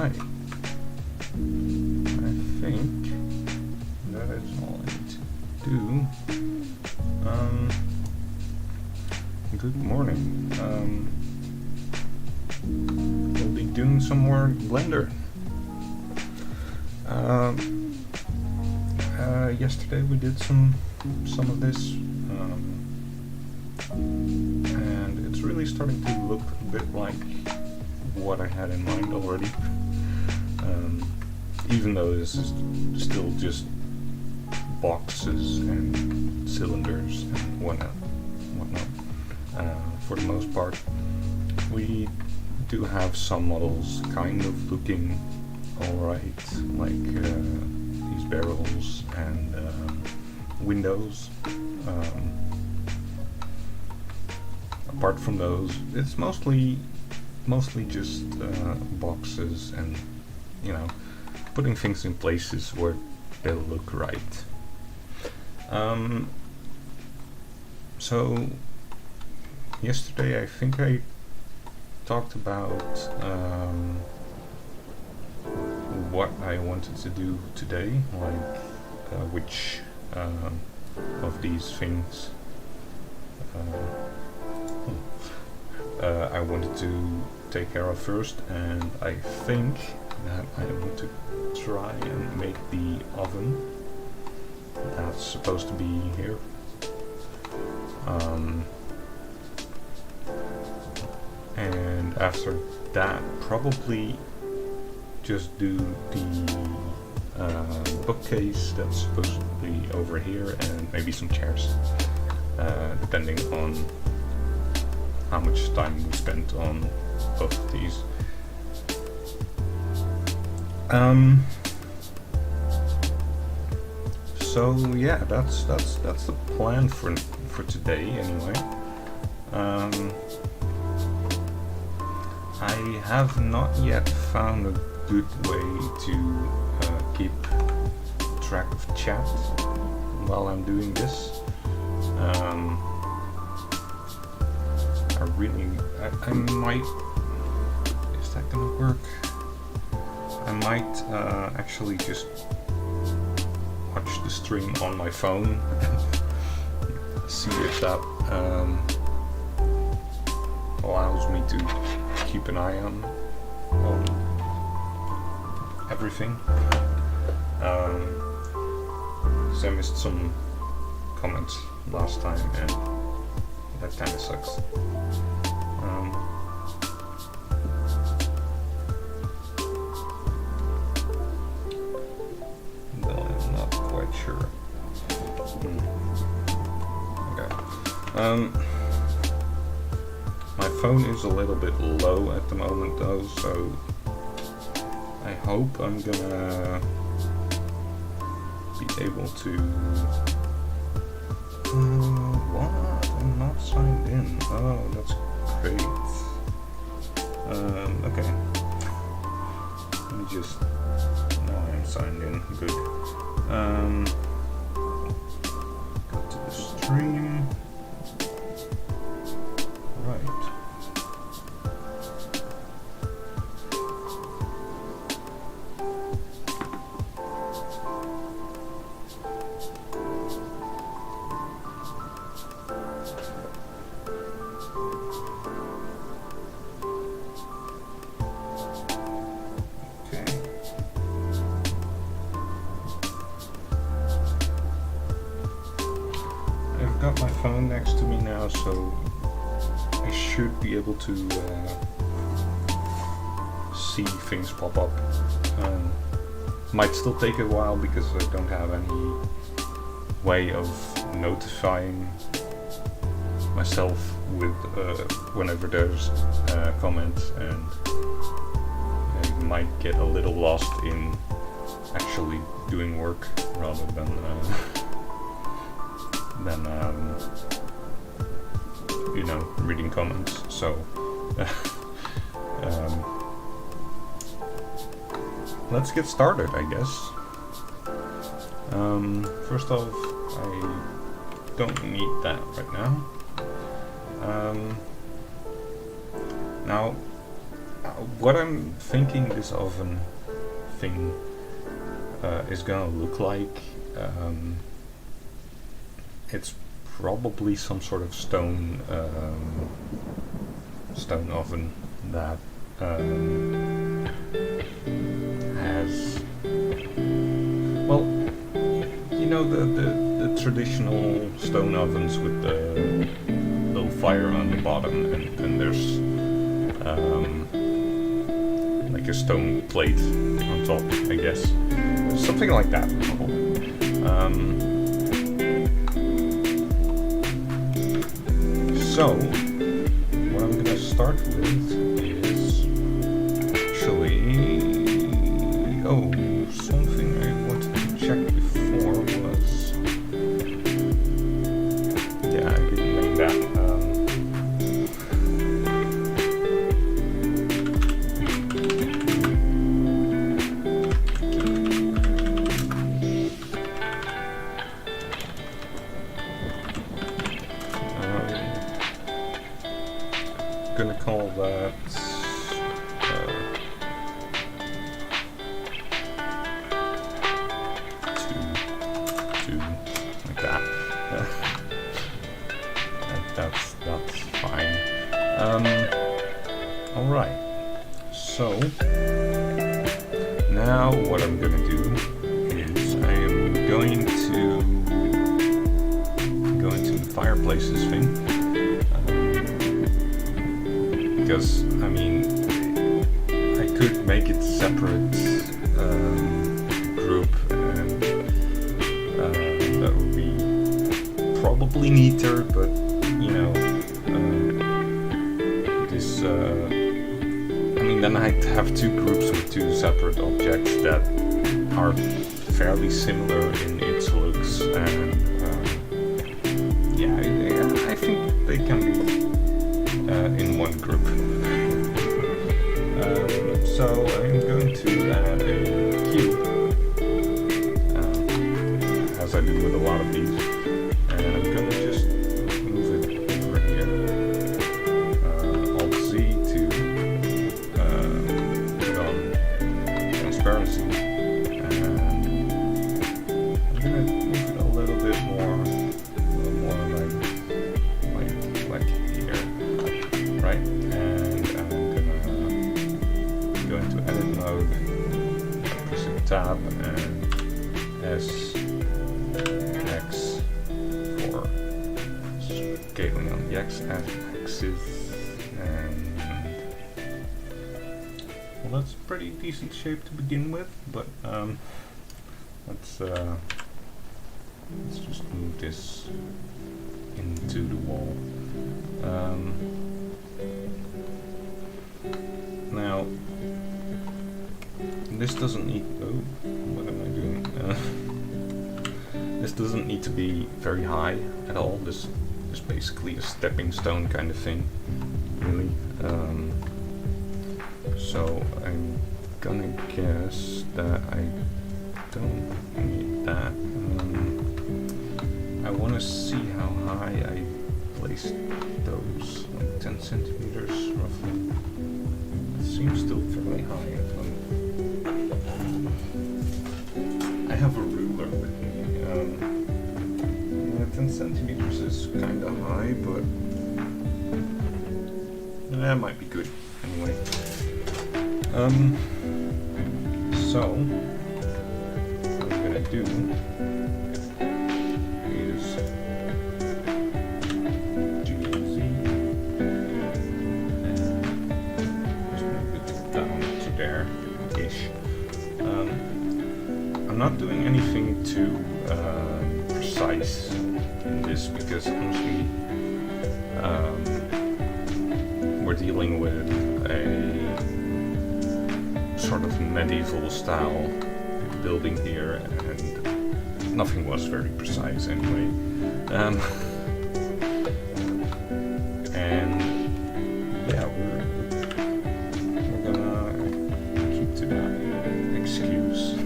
Alright. I think that is all I need to do. Good morning. We'll be doing some more Blender. Yesterday we did some of this, and it's really starting to look a bit like what I had in mind already. Even though this is still just boxes and cylinders and whatnot. For the most part, we do have some models kind of looking alright, like these barrels and windows. Apart from those, it's mostly just boxes and, you know, putting things in places where they'll look right. So yesterday I think I talked about what I wanted to do today, like which of these things I wanted to take care of first, and I think that I want to try and make the oven that's supposed to be here. And after that, probably just do the bookcase that's supposed to be over here, and maybe some chairs, depending on how much time we spent on both of these. So yeah, that's the plan for today anyway. I have not yet found a good way to keep track of chat while I'm doing this. I might, is that gonna work? I might actually just watch the stream on my phone, see if that allows me to keep an eye on everything. So I missed some comments last time, and that kind of sucks. Though I'm not quite sure. Okay. My phone is a little bit low at the moment though, so I hope I'm gonna be able to... what? I'm not signed in. Oh, that's great. Okay. Let me just... now I am signed in. Good. Go to the stream. Right. Got my phone next to me now, so I should be able to see things pop up. Might still take a while because I don't have any way of notifying myself with whenever there's comments, and I might get a little lost in actually doing work rather than you know, reading comments. So let's get started, I guess. First off, I don't need that right now. Now what I'm thinking this oven thing is gonna look like, it's probably some sort of stone oven that has, well, you know, the traditional stone ovens with the little fire on the bottom, and there's like a stone plate on top, I guess. Something like that. So, what I'm gonna start with is actually, something I wanted to check before was, yeah, I didn't make that. Gonna call that two, like that. That's fine. All right. So now what I'm gonna do is I am going to go into the fireplaces thing. Because, I mean, I could make it separate group, and that would be probably neater, but, you know, this, I mean, then I'd have two groups with two separate objects that are fairly similar in its looks, and, yeah, I think they can be in one group. So I'm going to add a cube, as I do with a lot of these, and I'm going to just move it over here. Alt-Z to put on transparency, and I'm going to move it a little bit more like here, right? And I'm gonna go into edit mode, press tab, and S, X for scaling on the x-axis, and well, that's a pretty decent shape to begin with, but let's just move this into the wall. Now, this doesn't need. Oh, what am I doing? This doesn't need to be very high at all. This is basically a stepping stone kind of thing, really. So I'm gonna guess that I don't need that. I want to see how high I placed those, like 10 centimeters roughly. It seems still fairly high. I have a ruler with me. Yeah, 10 centimeters is kind of high, but that might be good anyway. So what I'm gonna do is G&Z and just move it down to there-ish. I'm not doing anything too precise in this because honestly we're dealing with a sort of medieval style building here, and nothing was very precise anyway. And yeah, we're gonna keep to that excuse.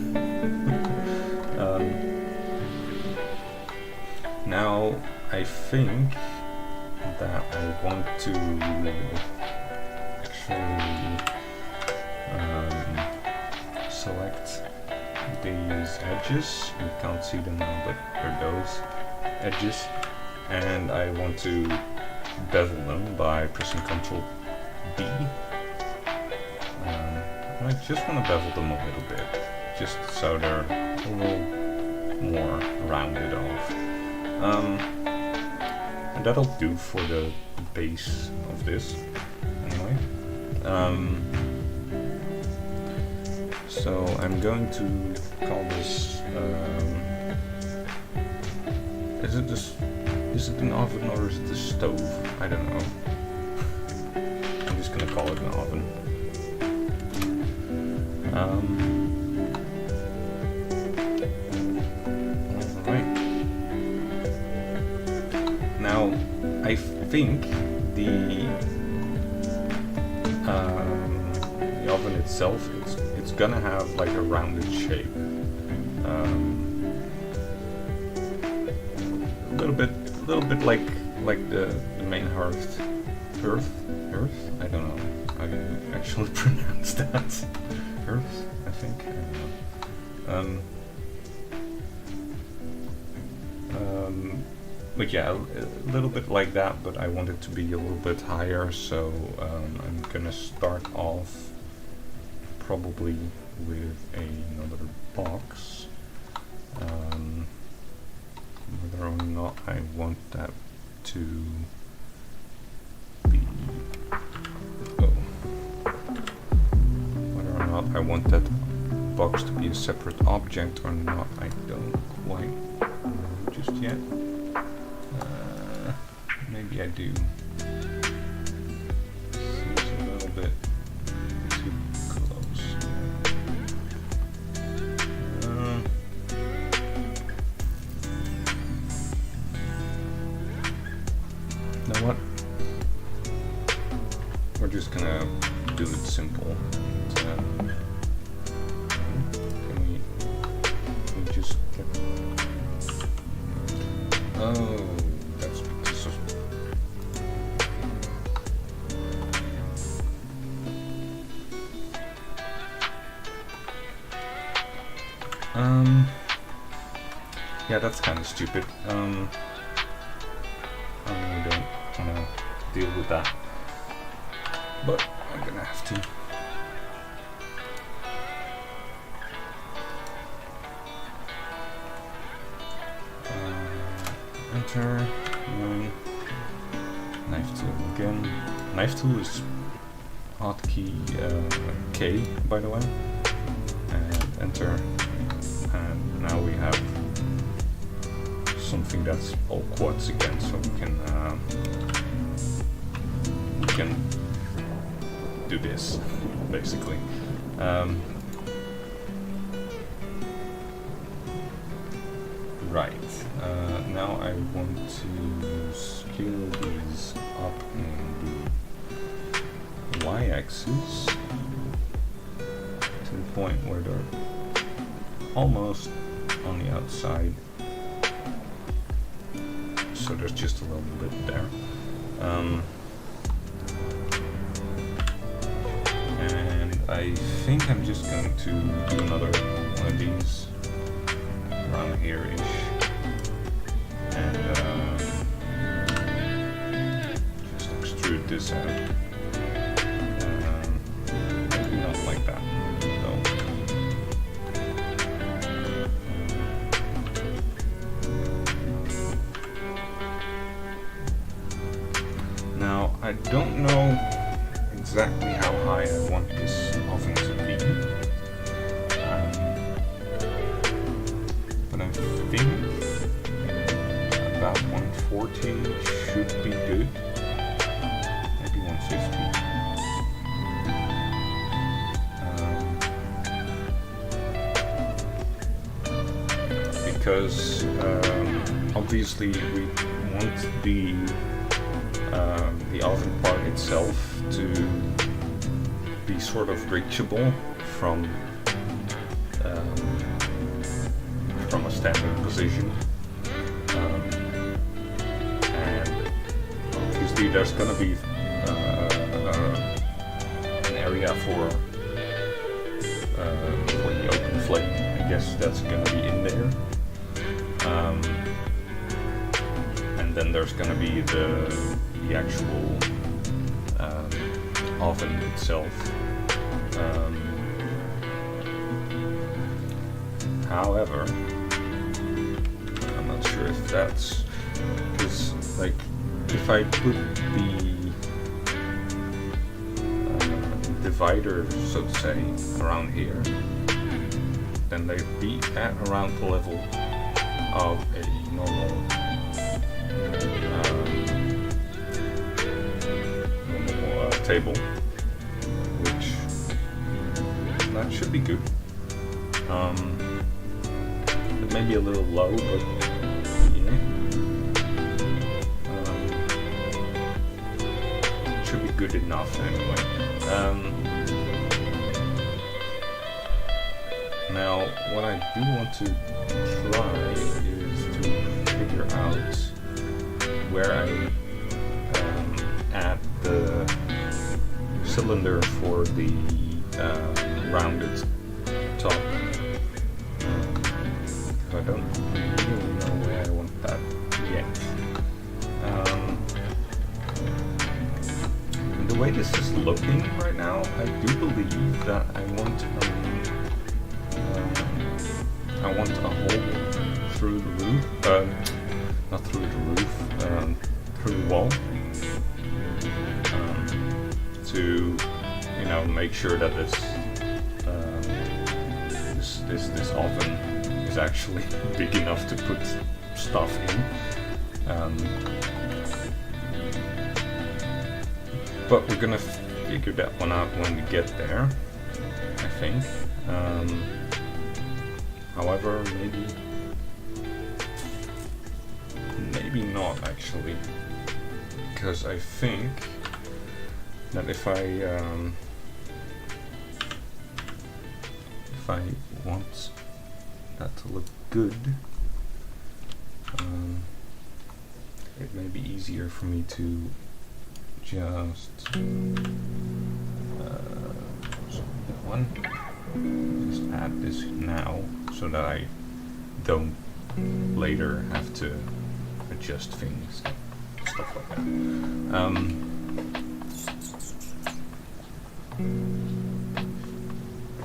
Now I think that I want to actually select these edges. You can't see them now, but they're those edges, and I want to bevel them by pressing Ctrl B. I just want to bevel them a little bit, just so they're a little more rounded off. And that'll do for the base of this, anyway. So I'm going to call this. Is it an oven or is it a stove? I don't know. I'm just gonna call it an oven. Alright. Now, I think the oven itself, it's gonna have like a rounded shape. A little bit like the main hearth. Hearth? I don't know how you actually pronounce that. Hearth, I think. I don't know. But yeah, a little bit like that, but I want it to be a little bit higher, so I'm gonna start off probably with another box. Whether or not I want that to be... Whether or not I want that box to be a separate object or not, I don't quite know just yet. Maybe I do. Seems a little bit too close. You know what? We're just gonna do it simple. Can we just get... Oh, that's because of... Yeah, that's kind of stupid. I really don't want to deal with that, but I'm gonna have to. Enter, knife tool again. Knife tool is hotkey K, by the way, and enter. And now we have something that's all quads again, so we can do this basically. Right. Now I want to scale these up in the y-axis to the point where they're almost on the outside, so there's just a little bit there. And I think I'm just going to do another one of these around here-ish, and just extrude this out. Maybe not like that. Now, I don't know exactly how high I want this oven to be, but I think about 140 should be good, maybe 150. Because obviously we want the oven part itself to be sort of reachable from a standing position, and obviously there's gonna be an area for for the open flame. I guess that's gonna be in there. And then there's gonna be the actual oven itself. However, I'm not sure if that's, because like if I put the divider, so to say, around here, then they'd be at around the level of a normal table, which that should be good. It may be a little low, but yeah, it should be good enough anyway. Now, what I do want to try is to figure out where I add the cylinder for the rounded top. I don't really know where I want that yet. And the way this is looking right now, I do believe that I want a hole through the roof, not through the roof, through the wall, to, you know, make sure that this oven is actually big enough to put stuff in. But we're gonna figure that one out when we get there, I think. However, maybe not actually, because I think that if I want that to look good, it may be easier for me to just just add this now, so that I don't later have to adjust things, stuff like that.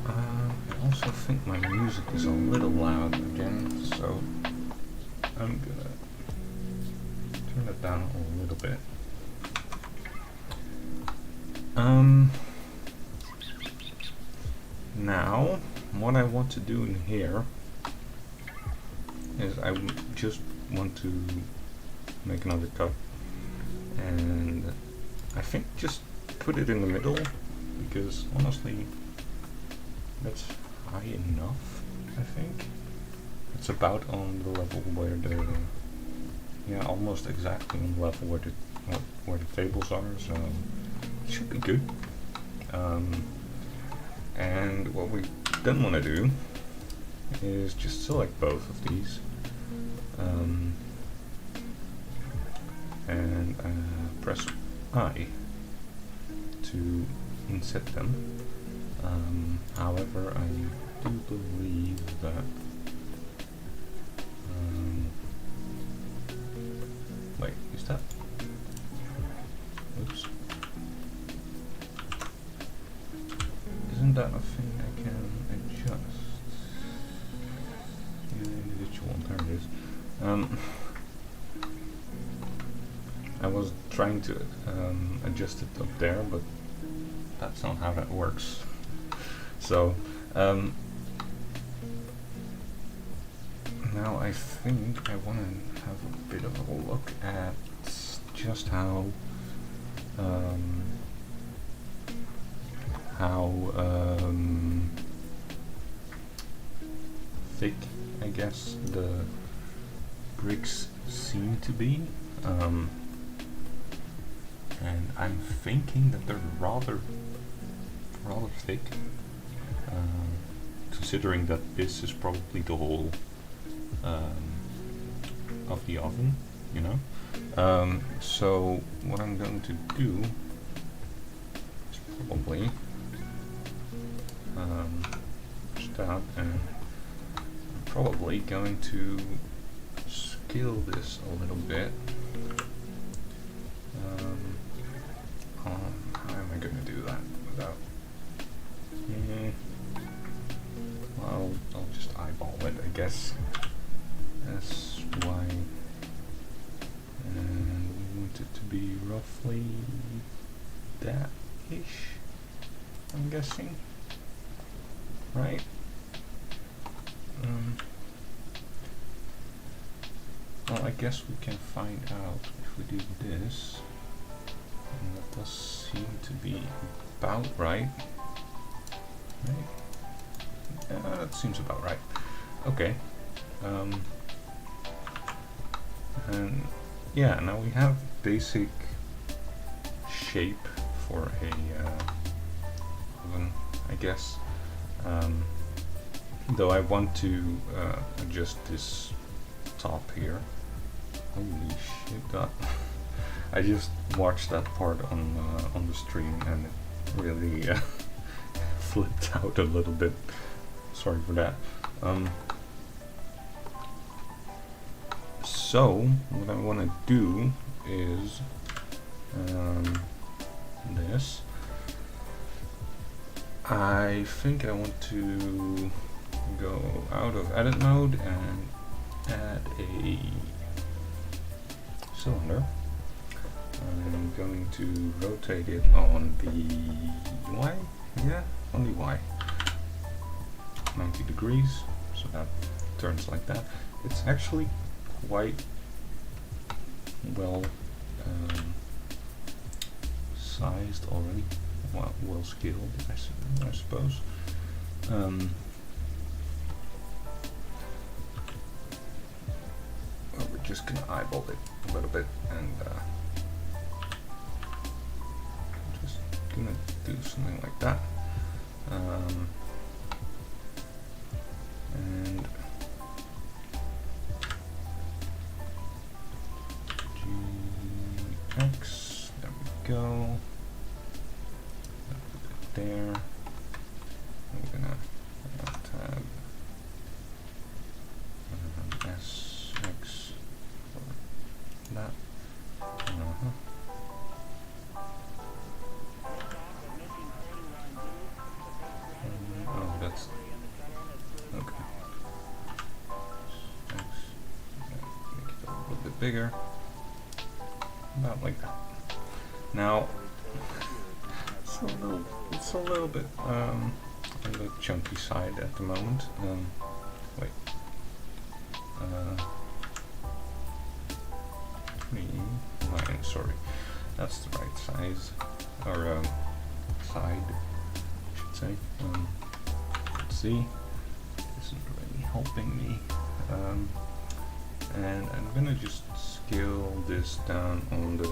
I also think my music is a little loud again, so I'm gonna turn it down a little bit. Now, what I want to do in here is I just want to make another cup, and I think just put it in the middle, because honestly that's high enough. I think it's about on the level where almost exactly on the level where the tables are, so it should be good. And what we then want to do is just select both of these and press I to inset them. However, I do believe that wait, is that? Oops. Isn't that a thing I can adjust? Individual, there it is. I was trying to adjust it up there, but that's not how that works. So now I think I want to have a bit of a look at just how thick, I guess, the bricks seem to be. And I'm thinking that they're rather thick, considering that this is probably the whole of the oven, you know. So what I'm going to do is probably There's that, and I'm probably going to scale this a little bit. How am I going to do that without? Well, I'll just eyeball it, I guess. That's why. And we want it to be roughly that-ish, I'm guessing. Right? Well, I guess we can find out if we do this. And that does seem to be about right. Right? Yeah, that seems about right. Okay. And yeah, now we have basic shape for a oven, I guess. Though I want to adjust this top here. Holy shit! That I just watched that part on the stream and it really flipped out a little bit. Sorry for that. So what I want to do is this. I think I want to go out of edit mode and add a cylinder. I'm going to rotate it on the Y, yeah, on the Y, 90 degrees, so that turns like that. It's actually quite well sized already, well scaled, I suppose. Well, we're just gonna eyeball it a little bit, and just gonna do something like that. And GX, there we go. Put it there. I'm gonna tab SX for that. Oh, that's okay. X, make it a little bit bigger. About like that. Now it's a little bit on the chunky side at the moment. Wait. 3, sorry. That's the right size, or side, I should say. Let's see. This isn't really helping me. And I'm gonna just scale this down on the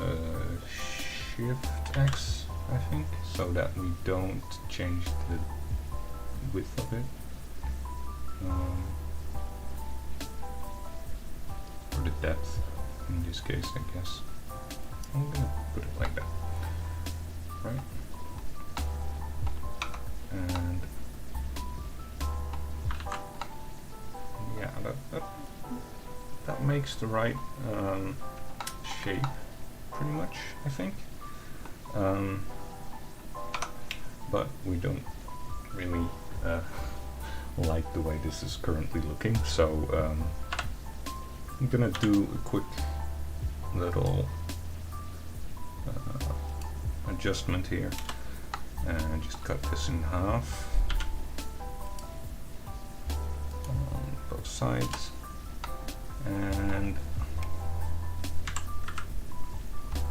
Shift X, I think, so that we don't change the width of it. Or the depth, in this case, I guess. I'm gonna put it like that, right? And yeah, that makes the right shape, pretty much, I think. But we don't really like the way this is currently looking, so I'm gonna do a quick little adjustment here and just cut this in half on both sides, and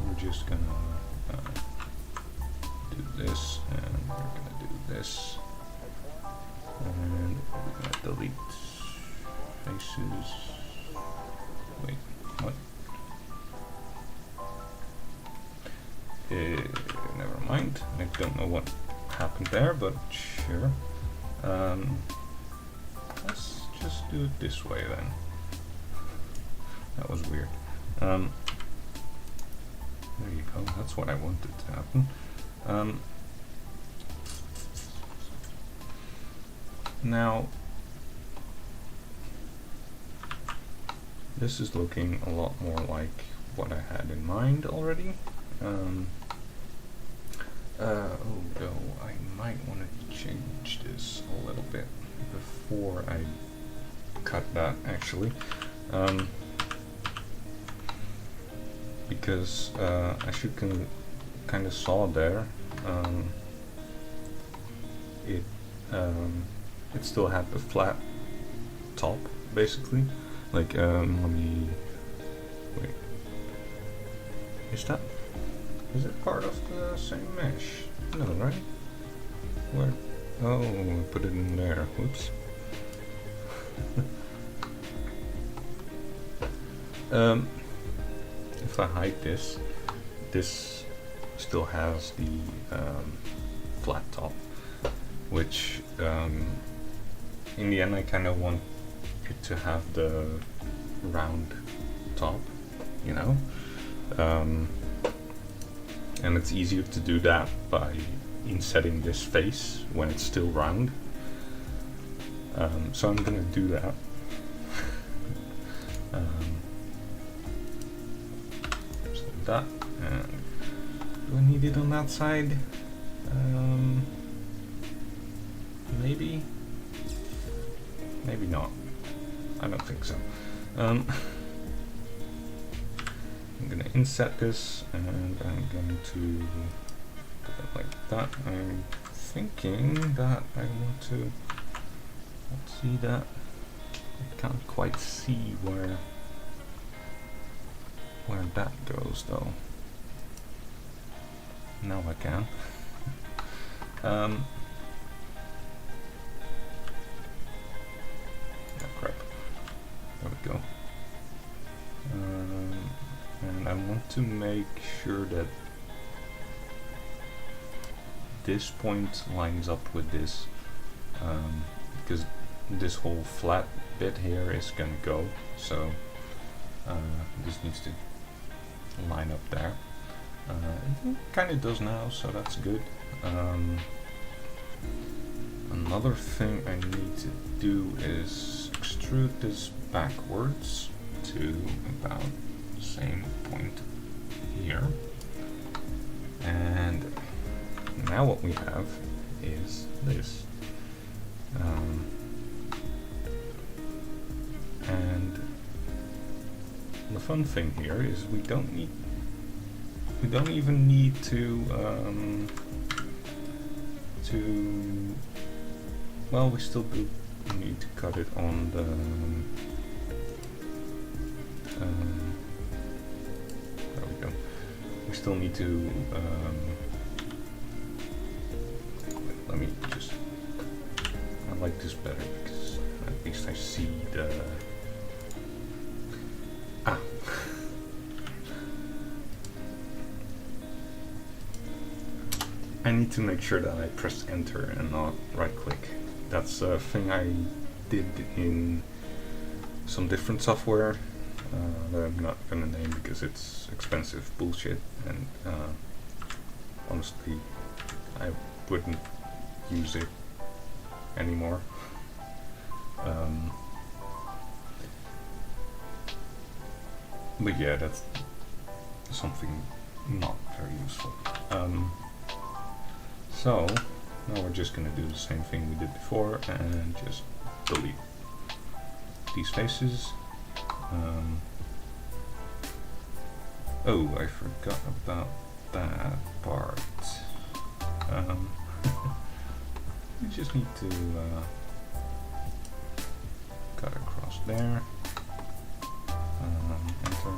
we're just gonna do this, and we're gonna do this, and we're gonna delete faces. Wait, what? Never mind. I don't know what happened there, but sure. Let's just do it this way then. That was weird. There you go. That's what I wanted to happen. Now, this is looking a lot more like what I had in mind already. Although I might want to change this a little bit before I cut that, actually. Because as you can kind of saw there, it still had the flat top, basically. Like, let me wait. Is it part of the same mesh? No, right? Where? Oh, I put it in there. Whoops. If I hide this, this still has the flat top, which in the end I kind of want it to have the round top, you know? And it's easier to do that by insetting this face when it's still round. So I'm gonna do that. So that, and do I need it on that side? Maybe not. I don't think so. I'm gonna inset this, and I'm going to put it like that. I'm thinking that I want to, let's see that. I can't quite see where that goes though. Now I can. Oh crap. There we go. And I want to make sure that this point lines up with this, because this whole flat bit here is gonna go, so this needs to line up there. It kind of does now, so that's good. Another thing I need to do is extrude this backwards to about the same point here. And now what we have is this. And the fun thing here is we don't even need to well, we still do need to cut it on the there we go. We still need to let me just, I like this better because at least I see the I need to make sure that I press enter and not right click. That's a thing I did in some different software that I'm not gonna name because it's expensive bullshit, and honestly I wouldn't use it anymore. But yeah, that's something not very useful. So now we're just going to do the same thing we did before and just delete these faces. Oh, I forgot about that part. We just need to cut across there. Enter.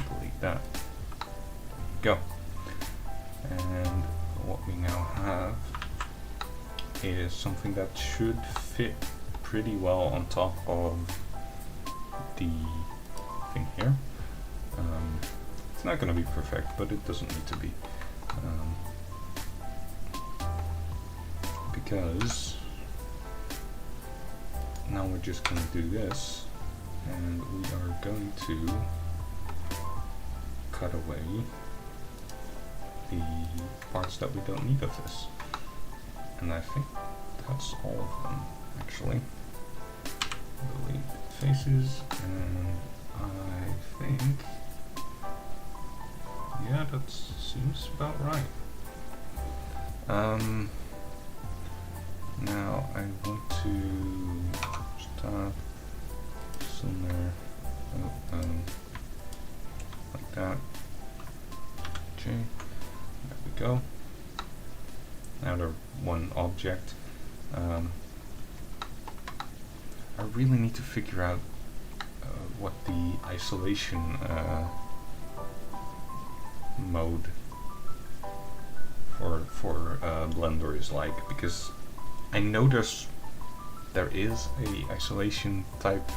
Delete that. Go. And what we now have is something that should fit pretty well on top of the thing here. It's not going to be perfect, but it doesn't need to be. Because now we're just going to do this, and we are going to cut away the parts that we don't need of this. And I think that's all of them, actually. Delete faces, and I think, yeah, that seems about right. Now I want to start somewhere like that. Okay, there we go. Now they're one object. I really need to figure out what the isolation mode for Blender is like, because I know there is a isolation type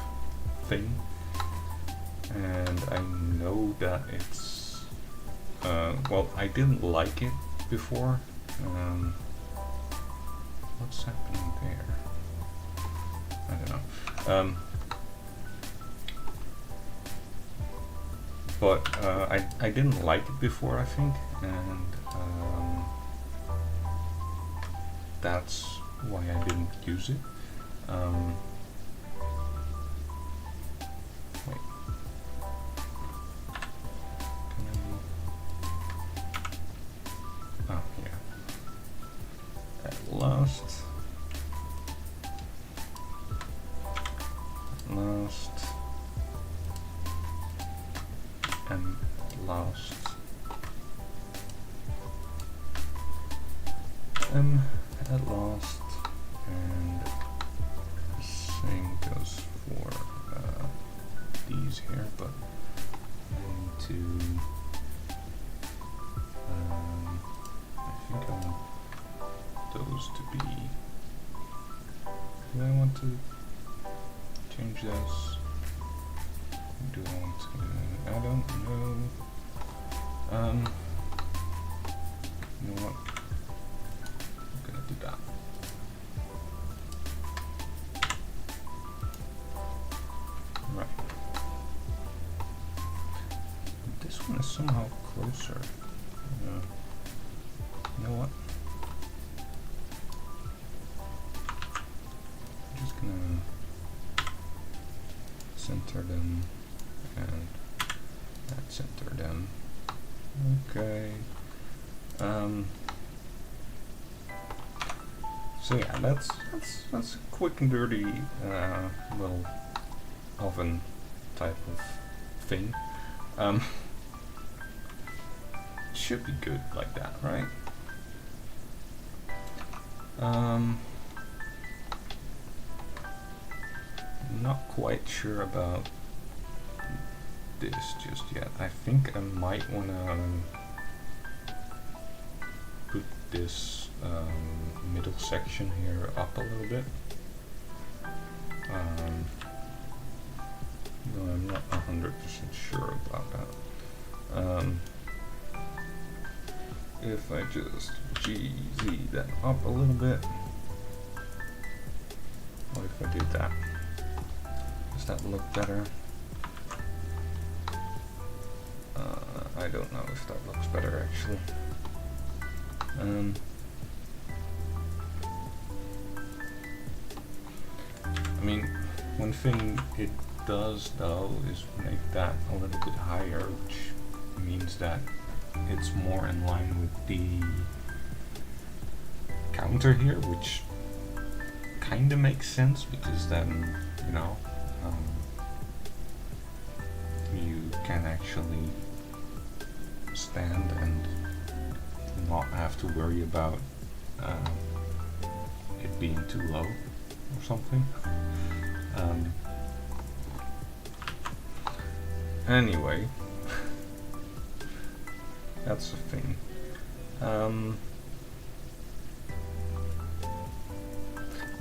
thing, and I know that it's well, I didn't like it before. What's happening there? I don't know. But I didn't like it before, I think, and that's why I didn't use it. Wait. Can I? Oh, yeah. At last. And last. At last, and the same goes for these here, but I need to, I think I want those to be, do I want to change those? Do I want to, I don't know. You know what? I'm gonna do that. Right. This one is somehow closer. You know what? I'm just gonna center them and that center them. Okay. So yeah, that's a quick and dirty little oven type of thing. Should be good like that, right? Not quite sure about this just yet. I think I might want to put this middle section here up a little bit. No, I'm not 100% sure about that. If I just GZ that up a little bit. What if I did that? Does that look better? I don't know if that looks better actually. I mean, one thing it does though is make that a little bit higher, which means that it's more in line with the counter here, which kind of makes sense because then, you know, you can actually stand and not have to worry about it being too low or something. Anyway, that's the thing.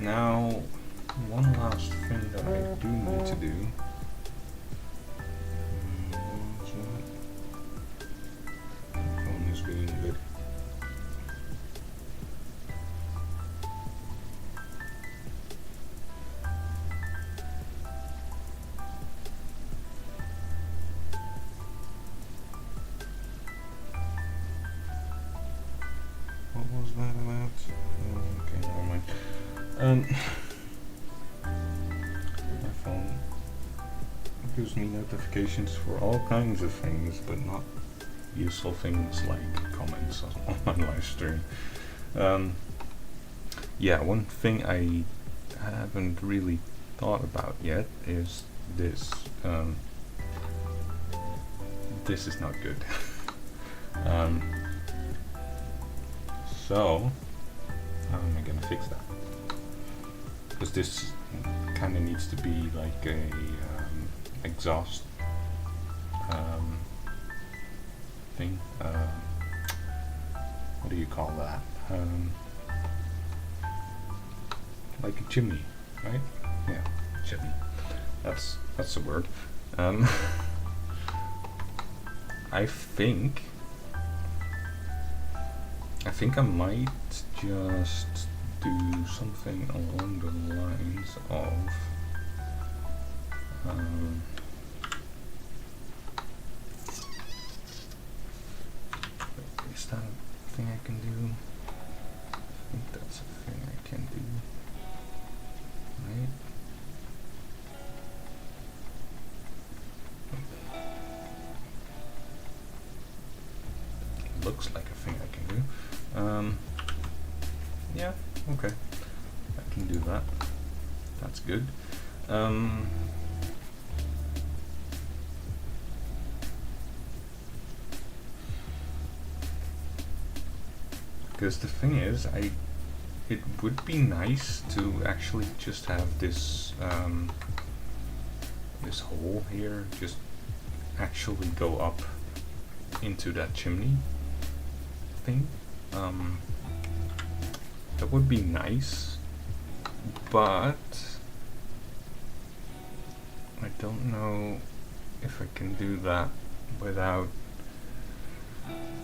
Now, one last thing that I do need to do. Phone is being good. What was was that about? Okay, never mind. My phone gives me notifications for all kinds of things, but not useful things like comments on my live stream. Yeah, one thing I haven't really thought about yet is this. This is not good. So how am I gonna fix that? Because this kind of needs to be like a exhaust thing. What do you call that? Like a chimney, right? Yeah, chimney. That's the word. I think I might just do something along the lines of is that a thing I can do? I think that's a thing I can do. Right? Looks like a thing I can do. Yeah, okay. I can do that. That's good. Because the thing is, it would be nice to actually just have this this hole here just actually go up into that chimney thing. That would be nice, but I don't know if I can do that without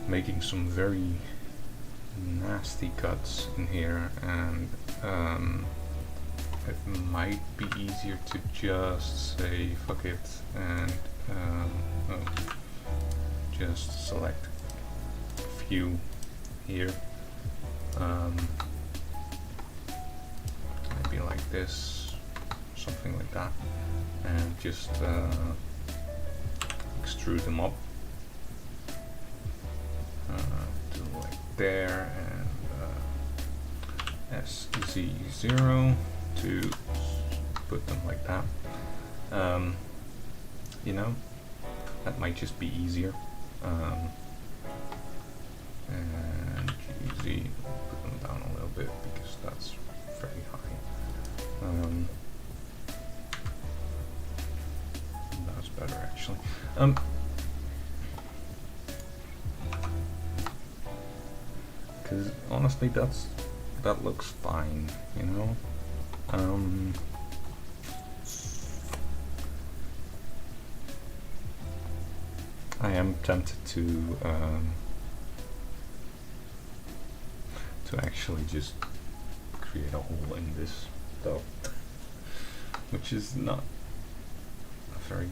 making some very nasty cuts in here, and it might be easier to just say fuck it and just select a few here, maybe like this, something like that, and just extrude them up to like there, and SZ0 to put them like that. You know, that might just be easier. And GZ, put them down a little bit because that's very high. That's better actually. Because honestly, that looks fine, you know. I am tempted to actually just create a hole in this though, which is not a very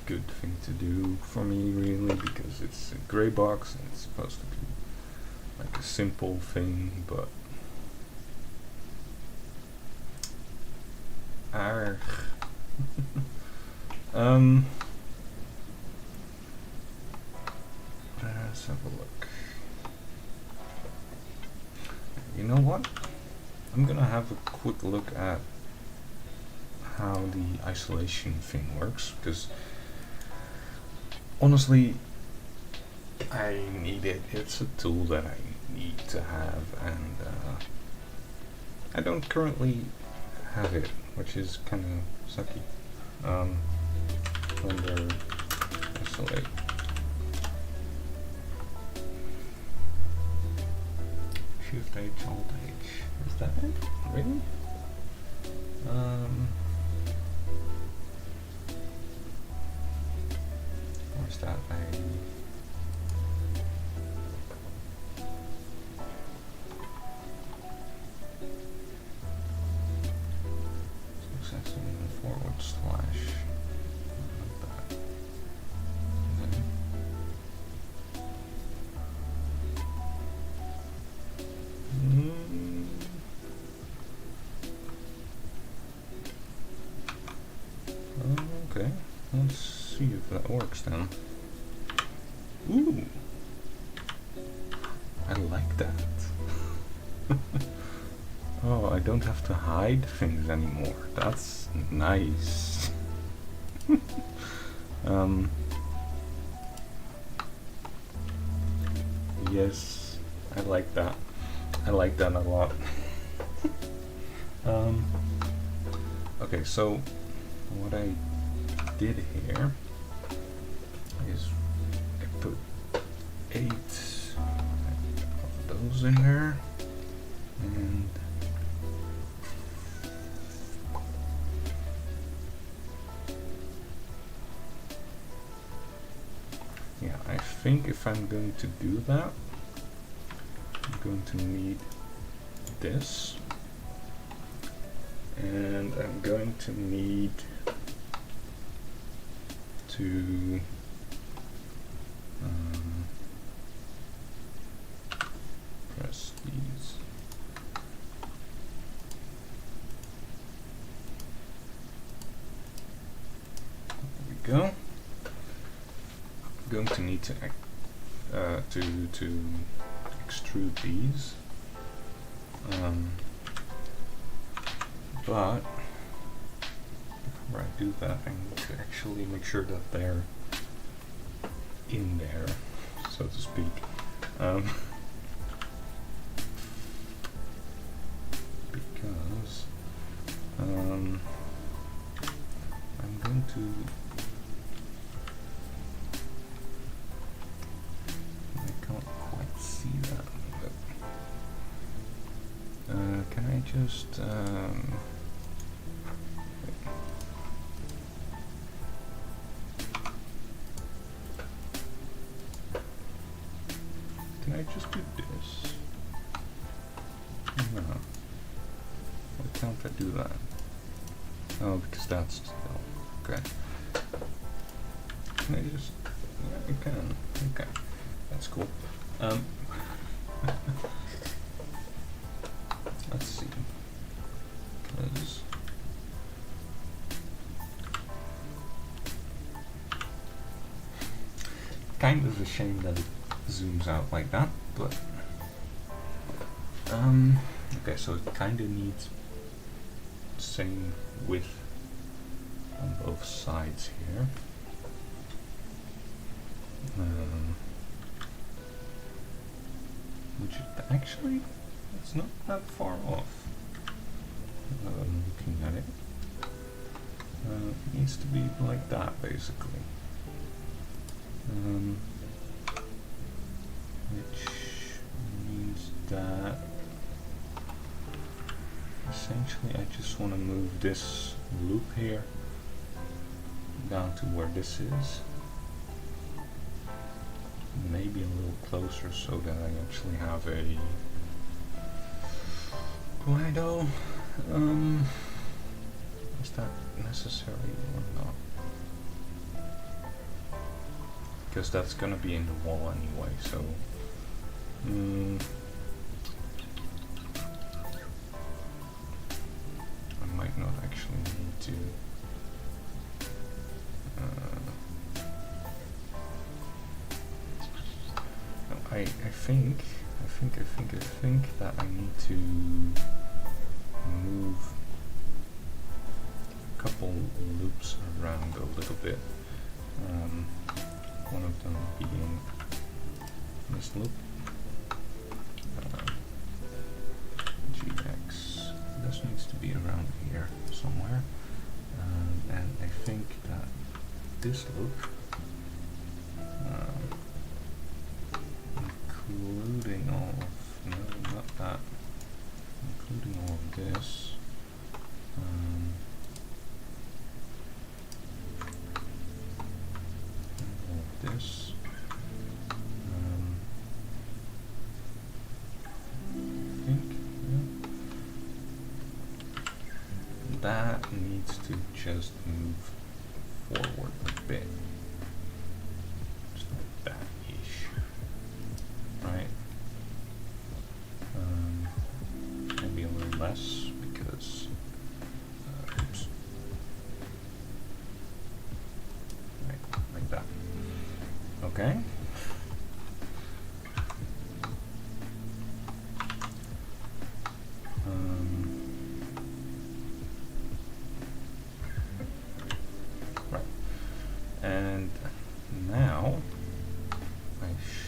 good thing to do for me really, because it's a Greybox and it's supposed to be like a simple thing, but let's have a look. You know what? I'm gonna have a quick look at how the isolation thing works, because honestly I need it. It's a tool that I need to have, and I don't currently have it, which is kind of sucky. Render isolate. Shift H, Alt H. Is that it? Really? Or is that a // that works then. Ooh! I like that. Oh, I don't have to hide things anymore. That's nice. Yes, I like that. I like that a lot. Okay, so what I did here is I put 8 of those in there, and yeah, I think if I'm going to do that, I'm going to need this, and I'm going to need to press these. There we go. I'm going to need to extrude these, but before I do that, I need to actually make sure that they're in there, so to speak. Because I'm going to, I can't quite see that, but can I just can I just do this? No. Why can't I do that? Oh, because that's okay. Can I just? Yeah, I can. Okay, that's cool. Let's see. Because kind of a shame that it zooms out like that, but okay, so it kind of needs same width on both sides here. Which actually, it's not that far off. Looking at it, it needs to be like that basically. Which means that essentially I just want to move this loop here down to where this is, maybe a little closer so that I actually have a Guido. Is that necessary or not? Because that's gonna be in the wall anyway, so I might not actually need to no, I think that I need to move a couple loops around a little bit. One of them being this loop. GX. This needs to be around here somewhere. And I think that this loop, including all of, no, not that, including all of this, this. I think that needs to just move forward a bit, just like that-ish, right? Maybe a little less because, oops. Right, like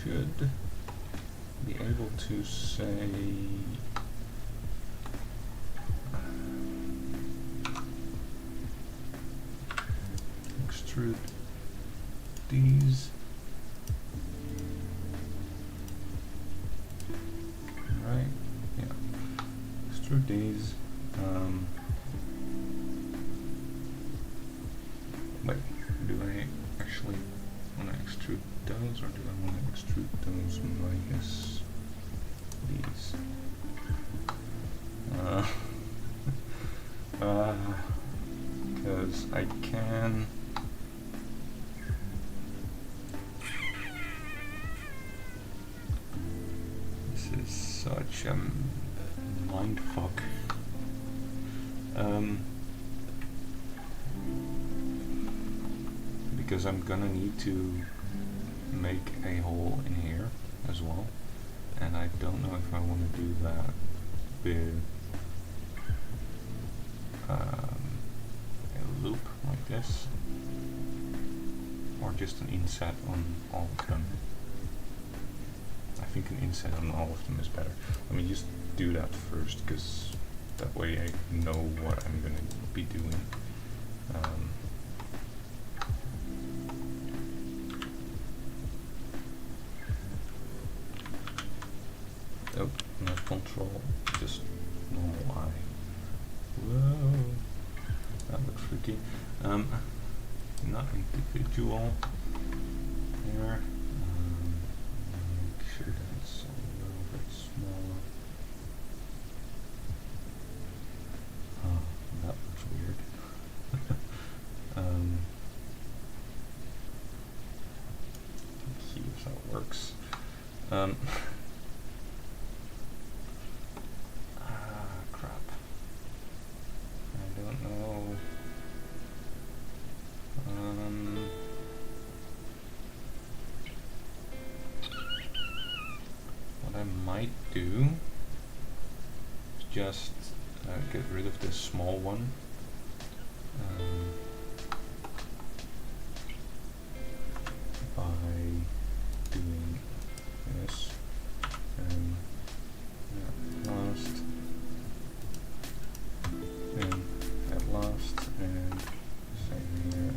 should be able to say extrude these. Right, yeah. Extrude these. Wait, do I actually want to extrude those, or do I want to extrude those minus these? Because I can. This is such a mindfuck. Because I'm gonna need to make a hole in here as well, and I don't know if I want to do that with a loop like this, or just an inset on all of them. I think an inset on all of them is better. Let me just do that first, because that way I know what I'm gonna be doing. Oh, not control, just normal I. Whoa, that looks freaky. Not individual here. Make sure that's a little bit smaller. Oh, that looks weird. Let's see if that works. Crap. I don't know. What I might do is just get rid of this small one. By doing this, and last, and at last, and same here.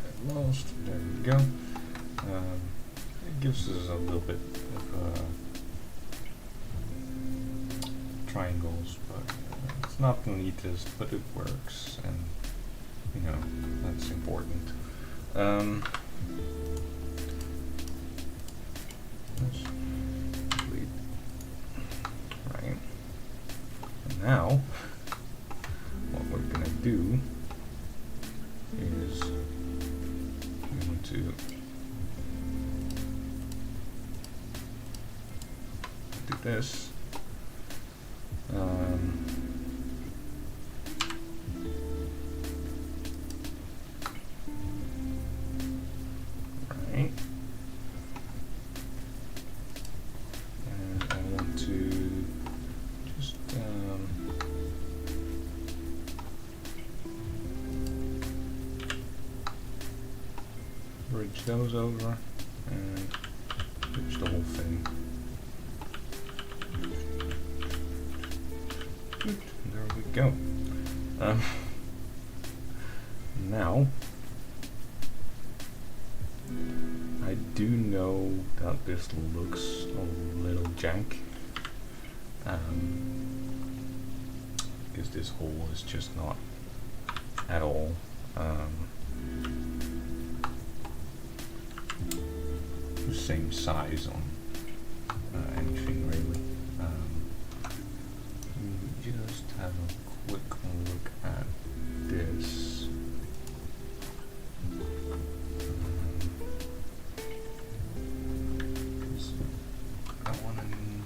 At last, there we go. It gives us a little bit of triangles, but it's not the neatest, but it works, and you know, that's important. That's complete. Right. And now, what we're gonna do is we're going to do this. Right. And I want to just bridge those over and bridge the whole thing. Good. There we go. Now, I do know that this looks a little jank, because this hole is just not at all the same size on anything really. Just have a quick look at this. I want to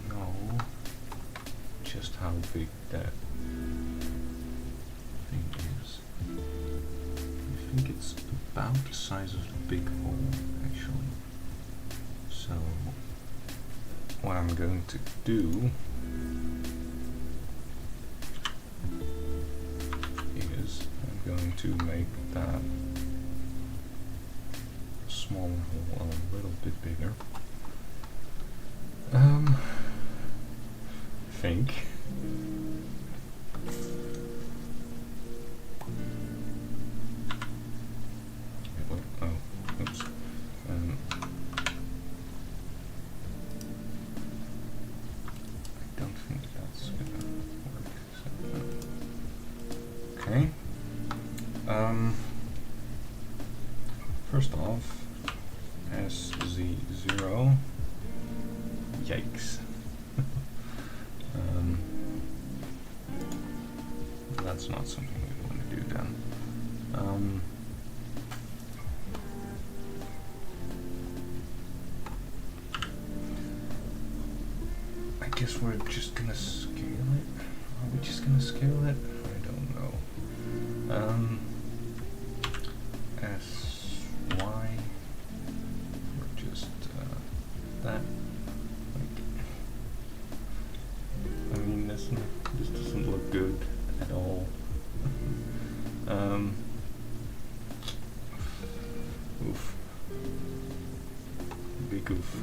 know just how big that thing is. I think it's about the size of the big hole, actually. So, what I'm going to do is I'm going to make that smaller hole a little bit bigger. Think. Oh, oops. I don't think that's gonna work. So, okay. First off, SZ0. Yikes. That's not something we want to do then. I guess we're just gonna scale it. Are we just gonna scale it? I don't know. SY. We're just that. I mean, this doesn't look good at all. Oof. Big oof.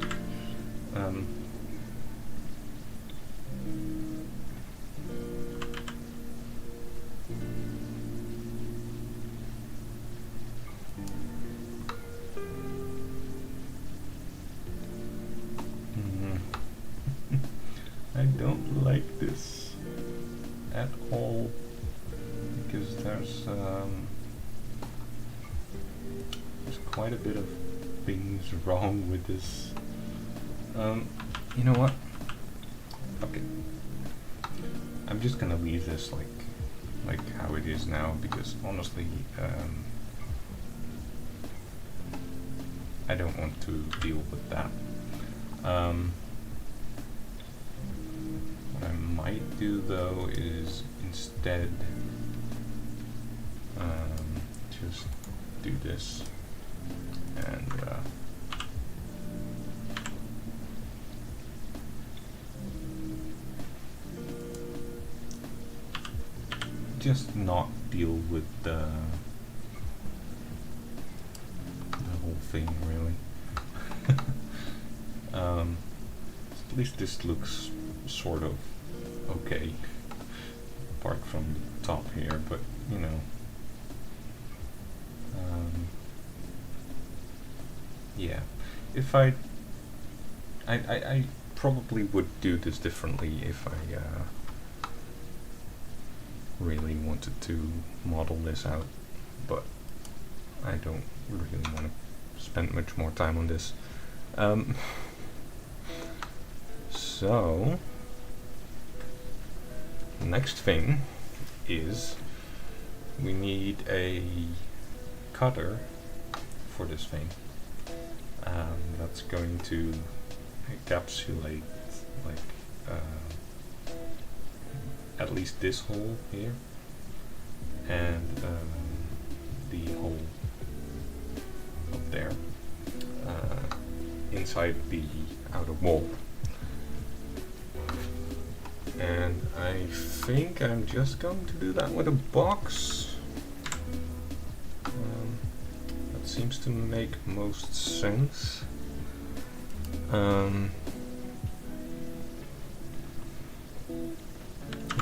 I don't like this at all because there's quite a bit of things wrong with this. You know what? Okay, I'm just gonna leave this like how it is now because honestly, I don't want to deal with that. What I might do though is instead just do this and just not deal with the whole thing really. At least this looks sort of okay, apart from the top here, but you know, yeah. If I probably would do this differently if I really wanted to model this out, but I don't really want to spend much more time on this. So next thing is we need a cutter for this thing. That's going to encapsulate like at least this hole here and the hole up there inside the outer wall. And I think I'm just going to do that with a box. That seems to make most sense. Let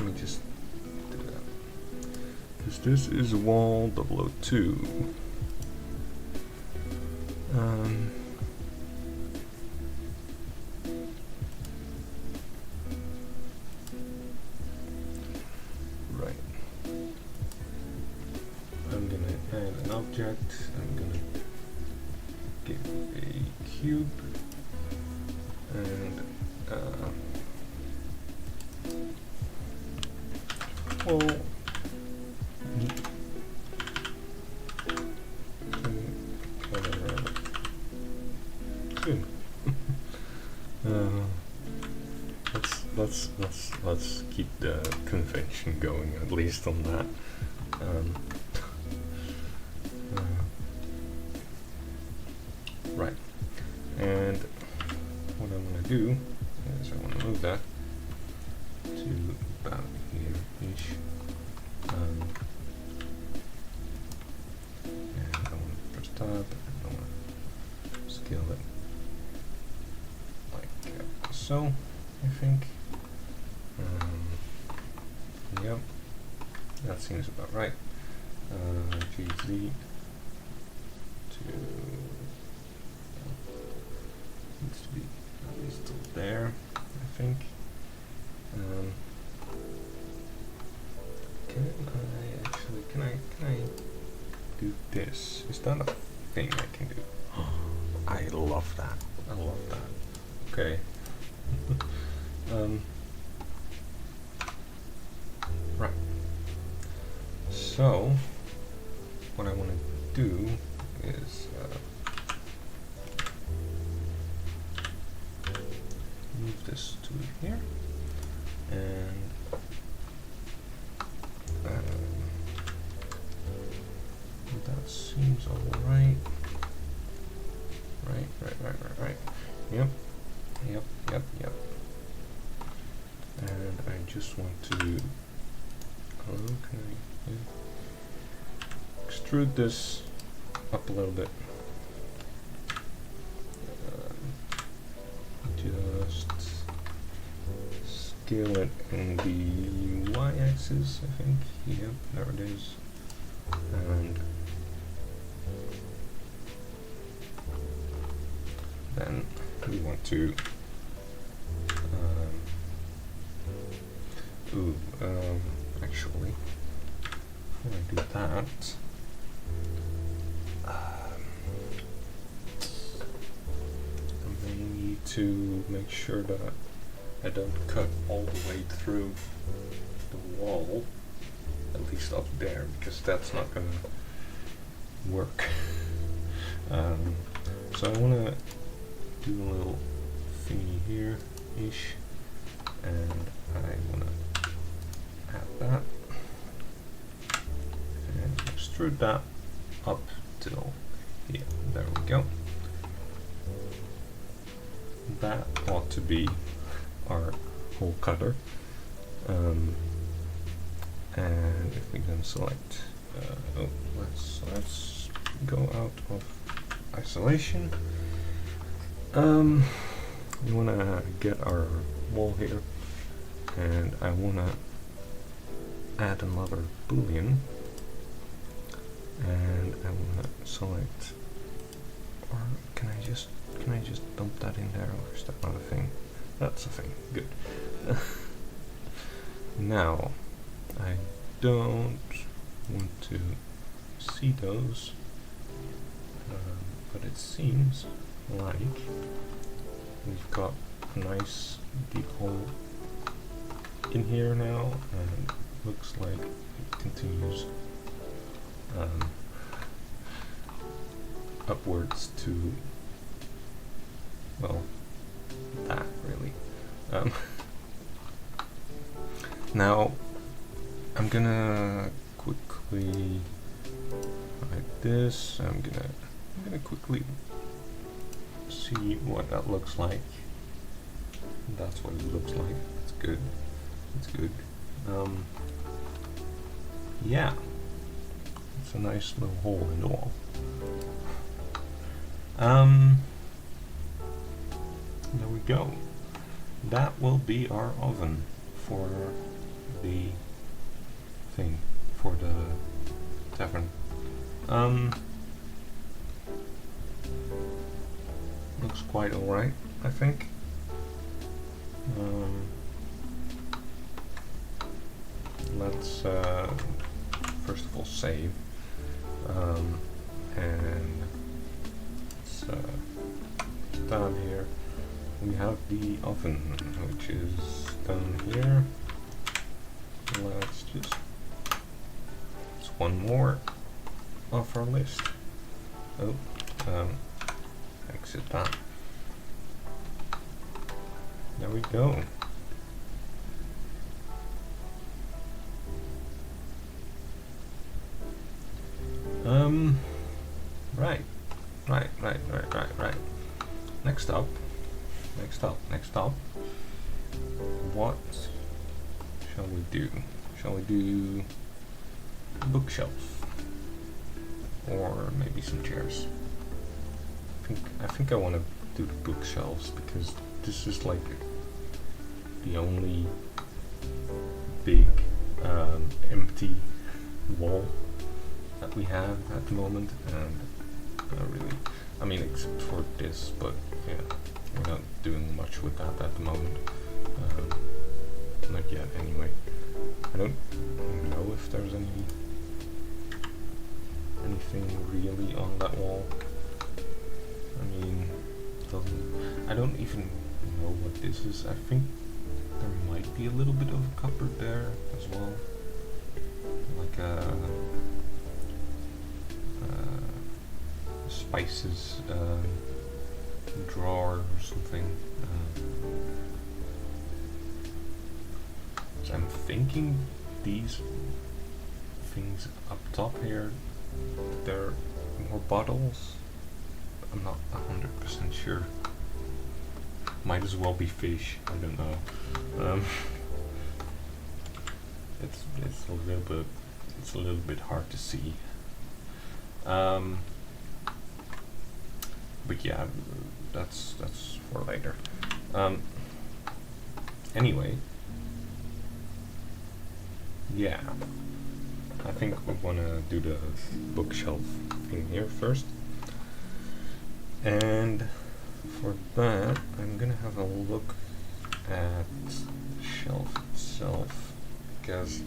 me just do that. Because this is wall 002. Right. I'm gonna add an object. I'm gonna give a cube and well, let's keep the convention going, at least on that. Right, and what I'm going to do is I want to move that to about here-ish. And I want to press tab, and I want scale it like so, I think. Yep, that seems about right. GZ to needs to be at least till there, I think. Can I do this? Is that a thing I can do? I love that. I love that. Okay. Right. So, what I want to do is move this to here, and that seems alright. Right. Yep. And I just want to extrude this up a little bit. Just scale it in the y-axis, I think. Yep, there it is. And then we want to actually, before I do that, I may need to make sure that I don't cut all the way through the wall, at least up there, because that's not gonna work. So I want to do a little thingy here-ish, and I want to add that, and extrude that up till here. There we go. That ought to be our hole cutter. And if we then select, let's go out of isolation. We want to get our wall here, and I want to add another boolean, and I want to select, or can I just dump that in there, or is that not a thing? That's a thing. Good. Now I don't want to see those, but it seems like we've got a nice deep hole in here now, and looks like it continues upwards to, well, that really. Now I'm gonna quickly like this. I'm gonna quickly see what that looks like. That's what it looks like. It's good. It's good. Yeah, it's a nice little hole in the wall. There we go. That will be our oven for the thing, for the tavern. Looks quite alright, I think. Let's first of all save, and let's down here we have the oven, which is down here. Let's just, it's one more off our list. Oh, exit that. There we go. Right. Next up. What shall we do? Shall we do a bookshelf? Or maybe some chairs? I think I want to do the bookshelves because this is like the only big empty wall that we have at the moment, and really, I mean, except for this, but yeah, we're not doing much with that at the moment. Not yet, anyway. I don't know if there's anything really on that wall. I mean, I don't even know what this is. I think there might be a little bit of a cupboard there as well, like a spices drawer or something. So I'm thinking these things up top here, they're more bottles. I'm not 100% sure. Might as well be fish. I don't know. It's a little bit hard to see. But yeah, that's for later. Anyway, yeah, I think we want to do the bookshelf thing here first, and for that I'm gonna have a look at the shelf itself, because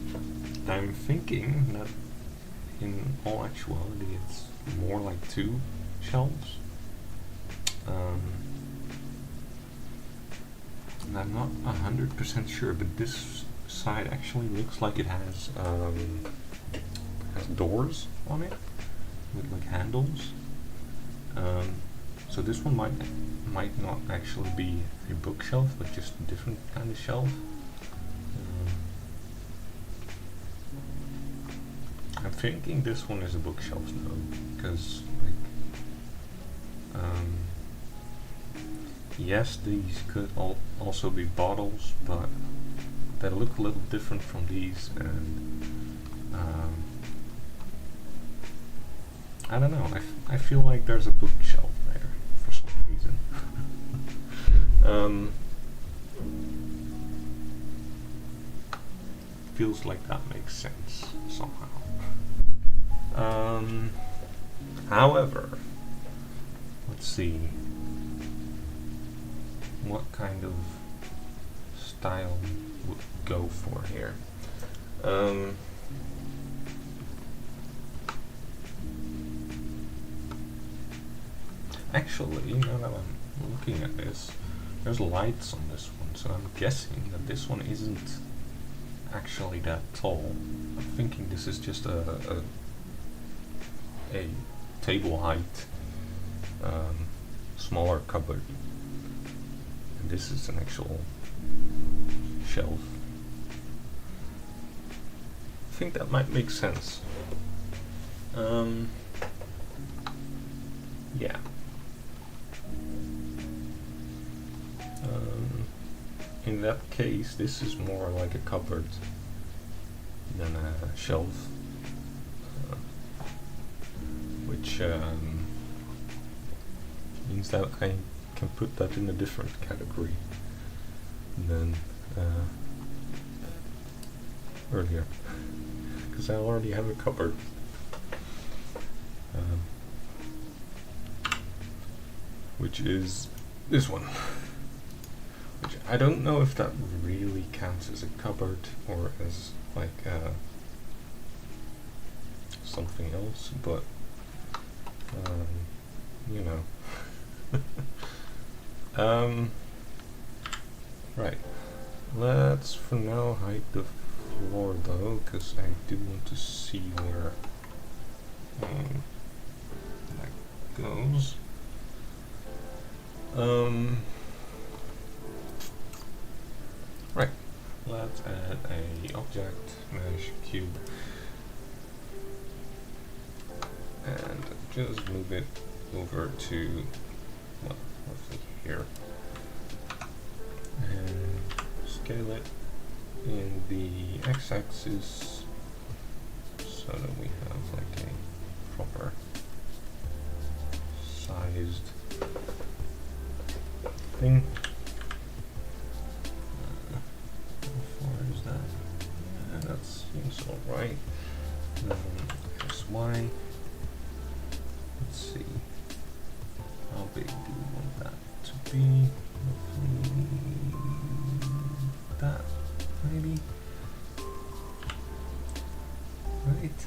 I'm thinking that in all actuality it's more like 2 shelves. And I'm not 100% sure, but this side actually looks like it has doors on it with like handles. So this one might not actually be a bookshelf, but just a different kind of shelf. I'm thinking this one is a bookshelf though, because yes, these could also be bottles, but they look a little different from these, and I don't know. I feel like there's a bookshelf there for some reason. Feels like that makes sense somehow. However, let's see. What kind of style would go for here? Actually, now that I'm looking at this, there's lights on this one, so I'm guessing that this one isn't actually that tall. I'm thinking this is just a table height, smaller cupboard. And this is an actual shelf. I think that might make sense. Yeah. In that case, this is more like a cupboard than a shelf, which means that I can put that in a different category than earlier, because I already have a cupboard. Which is this one. Which I don't know if that really counts as a cupboard or as like something else, but you know. Right. Let's for now hide the floor though, because I do want to see where that goes. Right. Let's add a object mesh cube and just move it over to, well, roughly here, and scale it in the x-axis so that we have like a proper sized thing. How far is that? Yeah, that seems alright. Here's Y. Let's see. How big do we want that to be? Roughly that, maybe? Right?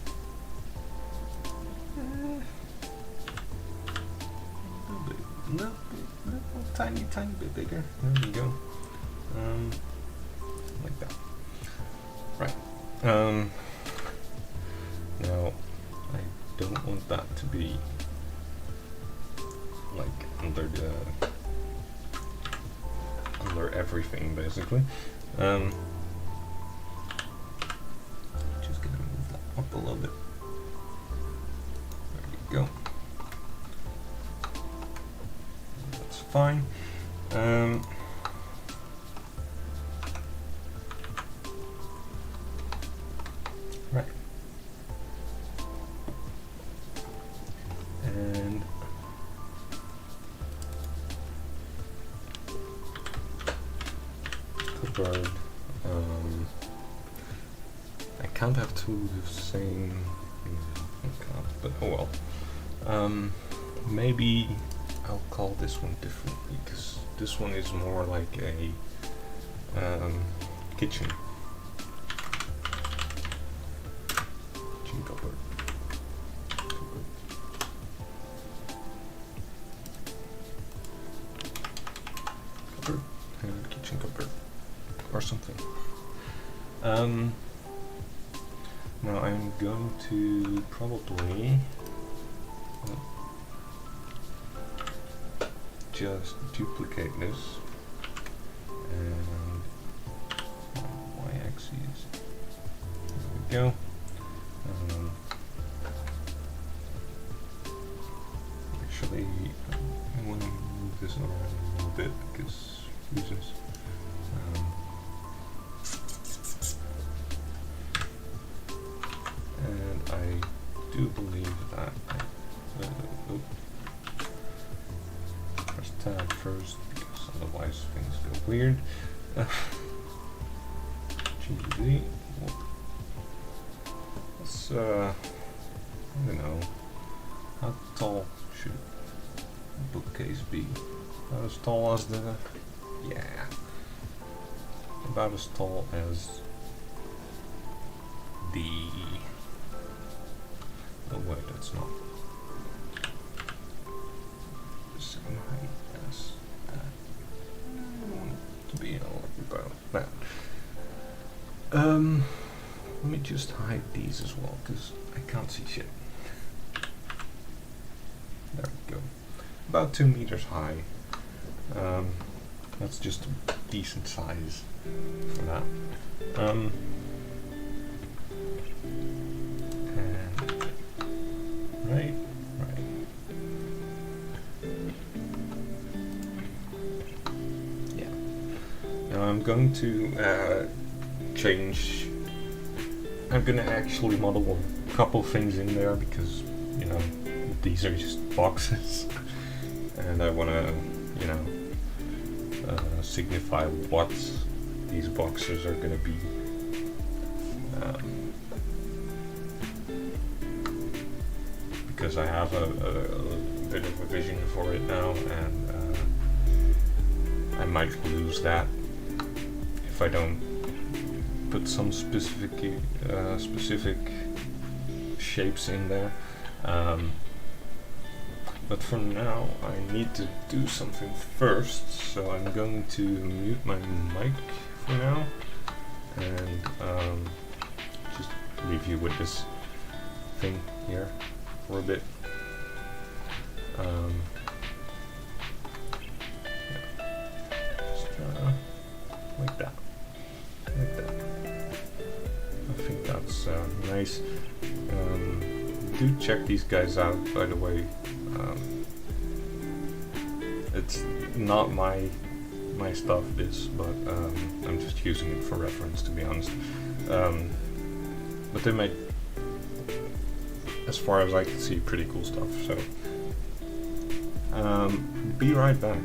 No, tiny bit bigger. There we go. Like that. Right. Now, I don't want that to be like under everything, basically. Just gonna move that up a little bit. There we go. Fine. Right. And cupboard. I can't have two of the same. I can't, but oh well. Maybe I'll call this one differently, because this one is more like a kitchen. Kitchen cupboard. Cupboard and kitchen cupboard or something. Now I'm going to probably just duplicate this and y-axis. There we go. Actually, I want to move this around a little bit because reasons. And I do believe that tab first, because otherwise things go weird. GD. Let's I don't know. How tall should the bookcase be? About as tall as the about as tall as the oh wait, that's not the same height as that. I want it to be about that. Let me just hide these as well, because I can't see shit. There we go. About 2 meters high. That's just a decent size for that. And right. Yeah. Now I'm going to change. I'm gonna actually model a couple things in there because, you know, these are just boxes, and I wanna, you know, signify what these boxes are gonna be. Because I have a bit of a vision for it now, and I might lose that if I don't put some specific shapes in there. But for now, I need to do something first, so I'm going to mute my mic for now, and just leave you with this thing here for a bit. Just like that. Like that. I think that's nice. Do check these guys out, by the way. It's not my stuff, this, but I'm just using it for reference, to be honest. But they make, as far as I can see, pretty cool stuff. So be right back.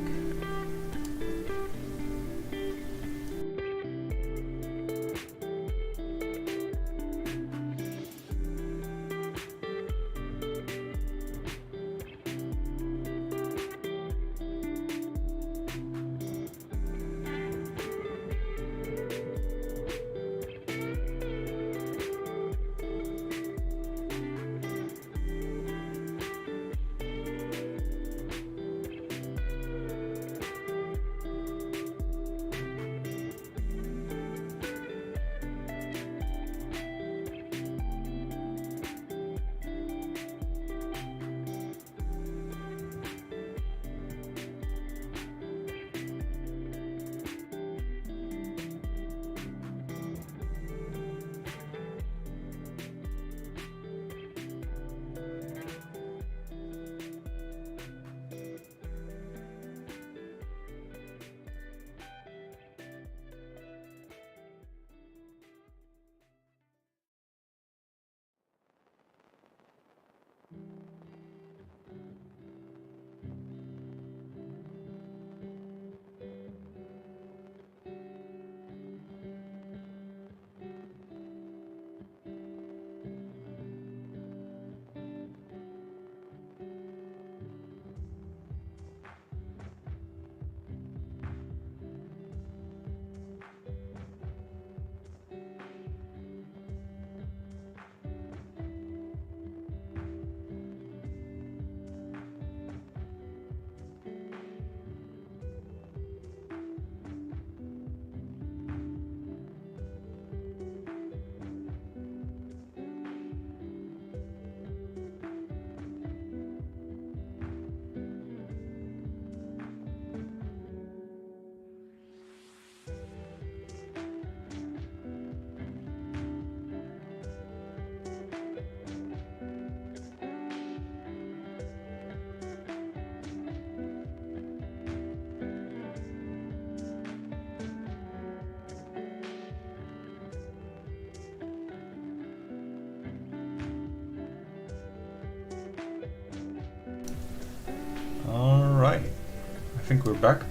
think we're back.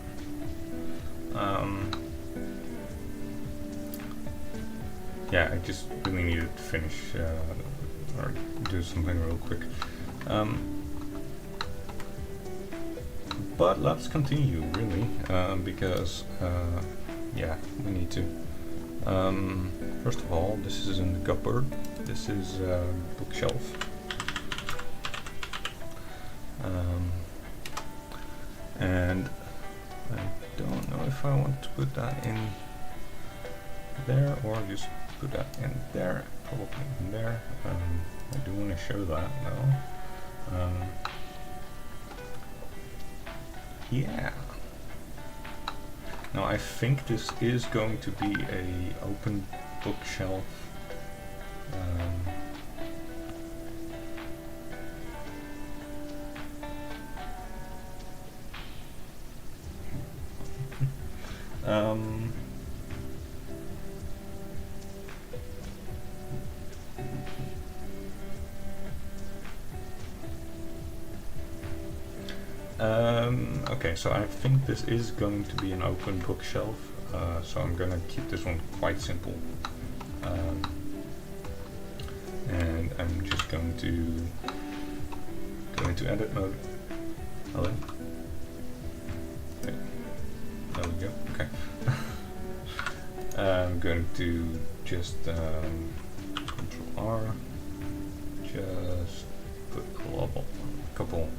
Yeah, I just really needed to finish or do something real quick. But let's continue, really, because yeah, we need to. First of all, this is in the cupboard. This is bookshelf. And I don't know if I want to put that in there or just put that in there. Probably in there. I do want to show that though. Yeah. Now I think this is going to be a open bookshelf. Okay, so I think this is going to be an open bookshelf, so I'm gonna keep this one quite simple. And I'm just going to go into edit mode. Hello? Wait. There we go, okay. I'm going to just Control R, just put a couple of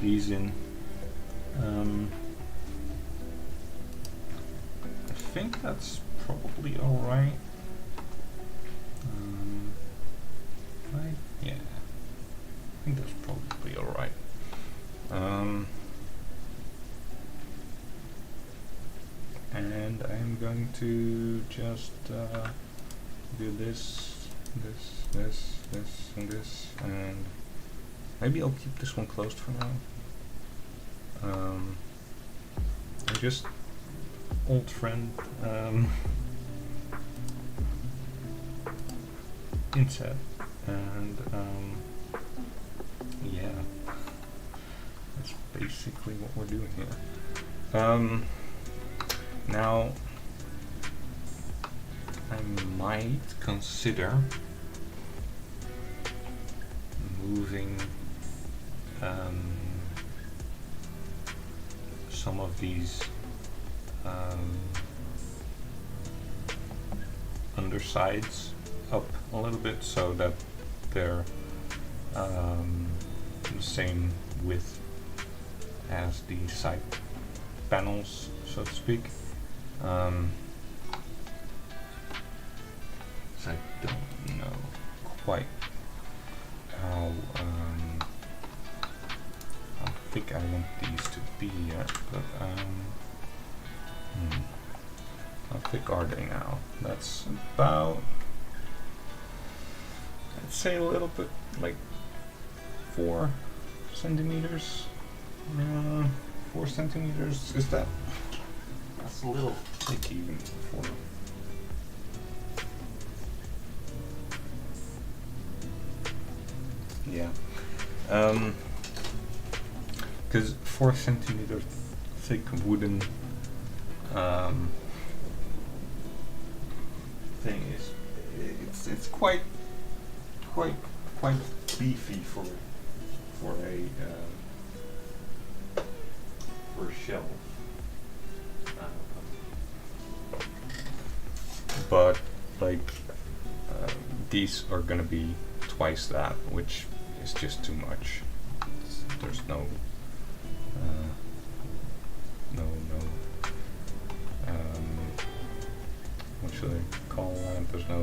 these in. I think that's probably alright. Right? Yeah. I think that's probably alright. And I'm going to just do this, and this, and maybe I'll keep this one closed for now. And just old friend inset, and yeah, that's basically what we're doing here. Now I might consider moving some of these undersides up a little bit so that they're the same width as the side panels, so to speak. So I don't know quite how thick I want these to be yet, but how thick are they now? That's about, I'd say a little bit like 4 centimeters. 4 centimeters, is that? That's a little thick even for. Yeah. Because 4 centimeter thick wooden thing is, it's quite beefy for a shelf. But like these are gonna be twice that, which is just too much. There's no what should I call that? There's no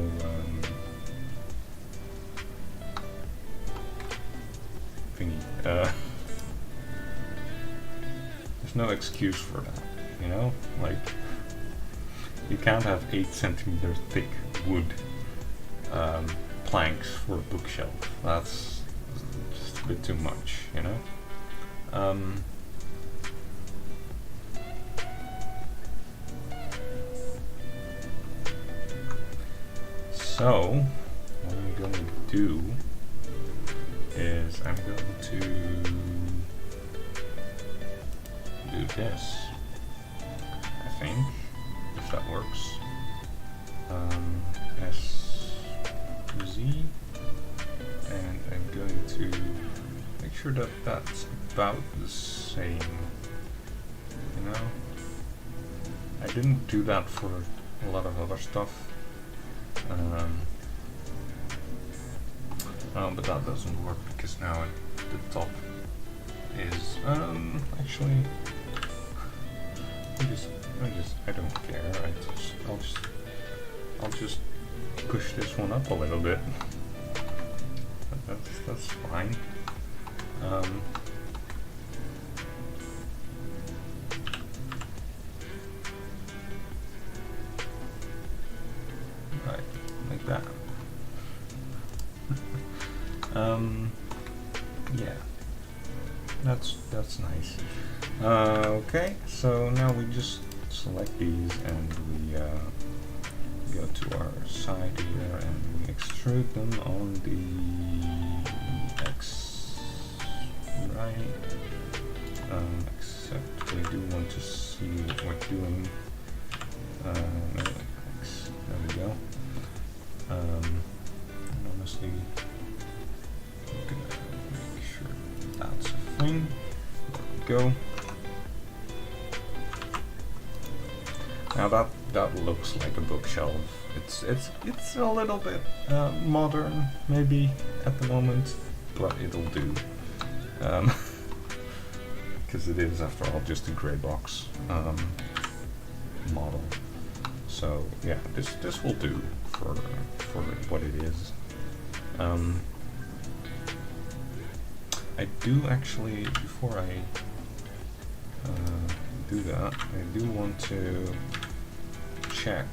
thingy. There's no excuse for that, you know? Like, you can't have 8 centimeter thick wood planks for a bookshelf. That's just a bit too much, you know? So, what I'm going to do is I'm going to do this, I think, if that works. SZ, and I'm going to make sure that that's about the same, you know? I didn't do that for a lot of other stuff, but that doesn't work because now the top is, actually, I don't care, I'll just push this one up a little bit. That's fine. Right, like that. Yeah, that's nice. Okay, so now we just select these and we go to our side here and we extrude them on the X right. Except we do want to see what we're doing. X, there we go. And honestly, I'm gonna make sure that's a thing. There we go. Now that looks like a bookshelf. It's a little bit modern, maybe at the moment, but it'll do. Because it is, after all, just a Greybox model. So yeah, this will do for what it is. I do actually, before I do that, I do want to check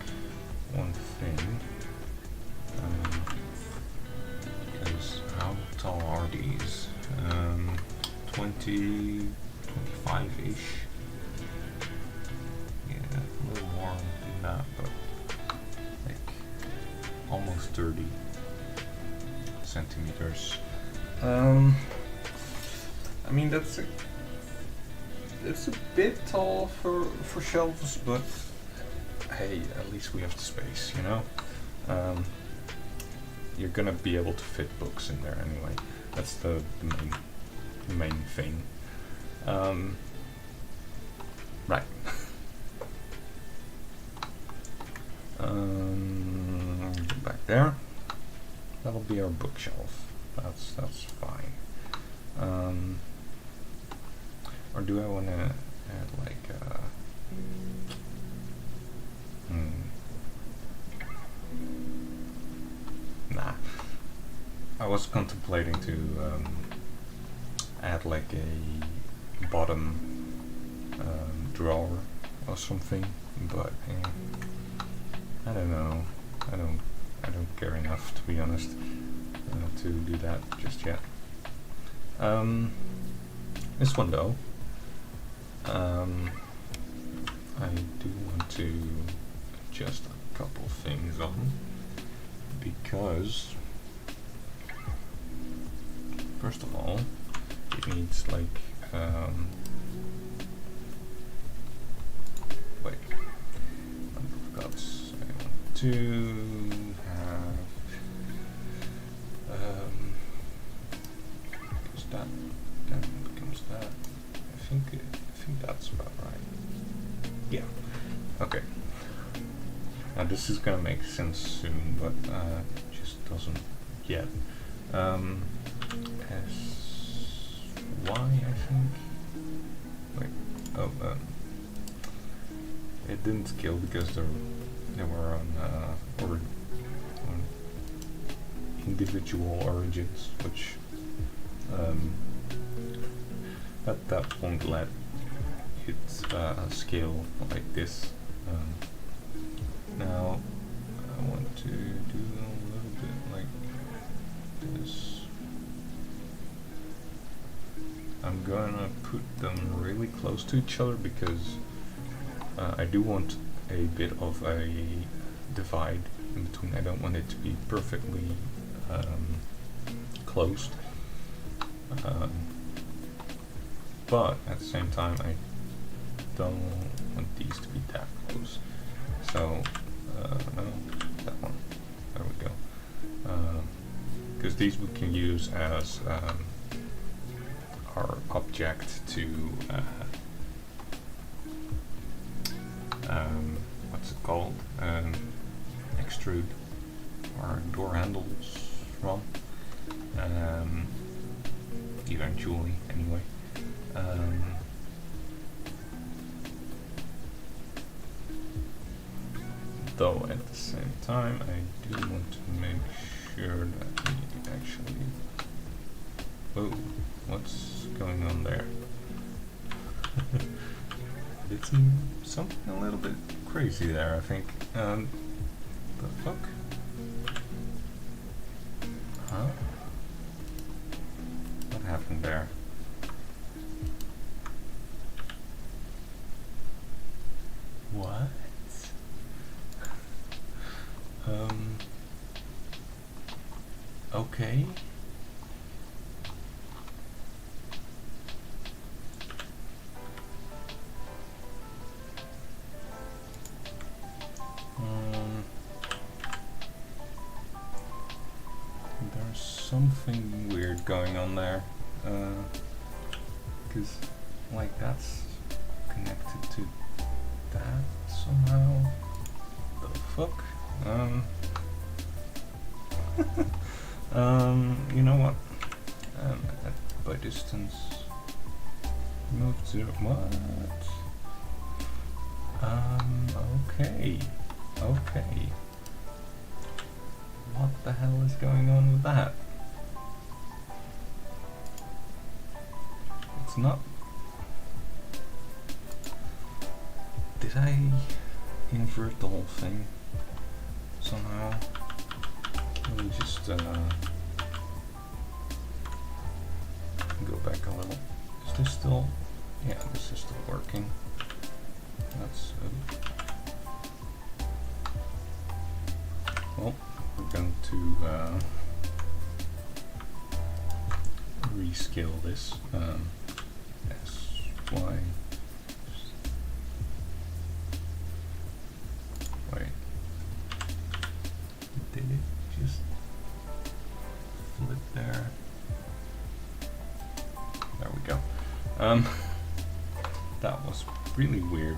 one thing, because how tall are these? 20, 25-ish? Yeah, a little more than that, but like almost 30 centimeters. I mean, it's a bit tall for shelves, but hey, at least we have the space, you know? You're gonna be able to fit books in there anyway. That's the main thing. Right. Go back there. That'll be our bookshelf. That's fine. Or do I want to add like nah. I was contemplating to add like a bottom drawer or something, but I don't know. I don't care enough, to be honest, to do that just yet. This one though, I do want to adjust a couple things on, because first of all, it needs like wait, I want to have because that becomes that. I think that's about right. Yeah. Okay. Now this is gonna make sense soon, but just doesn't yet. SY, I think. Wait. Oh. It didn't scale because they were on individual origins, which that won't let it scale like this. Now I want to do a little bit like this. I'm gonna put them really close to each other because I do want a bit of a divide in between. I don't want it to be perfectly closed, but at the same time I don't want these to be that close. So, no, that one. There we go. Because these we can use as our object to what's it called? Extrude our door handles from. Eventually, anyway. Though at the same time, I do want to make sure that we actually. Whoa, what's going on there? Did something a little bit crazy there, I think. The fuck? Huh? What happened there? What? Okay. There's something weird going on there. Because, like, that's connected to that somehow. The fuck? You know what? By distance, move to what? Okay. Okay. What the hell is going on with that? It's not. Did I invert the whole thing somehow? Let me just go back a little. Is this still? Yeah, this is still working. That's well, we're going to rescale this. SY. Wait. Did it just flip there? There we go. That was really weird.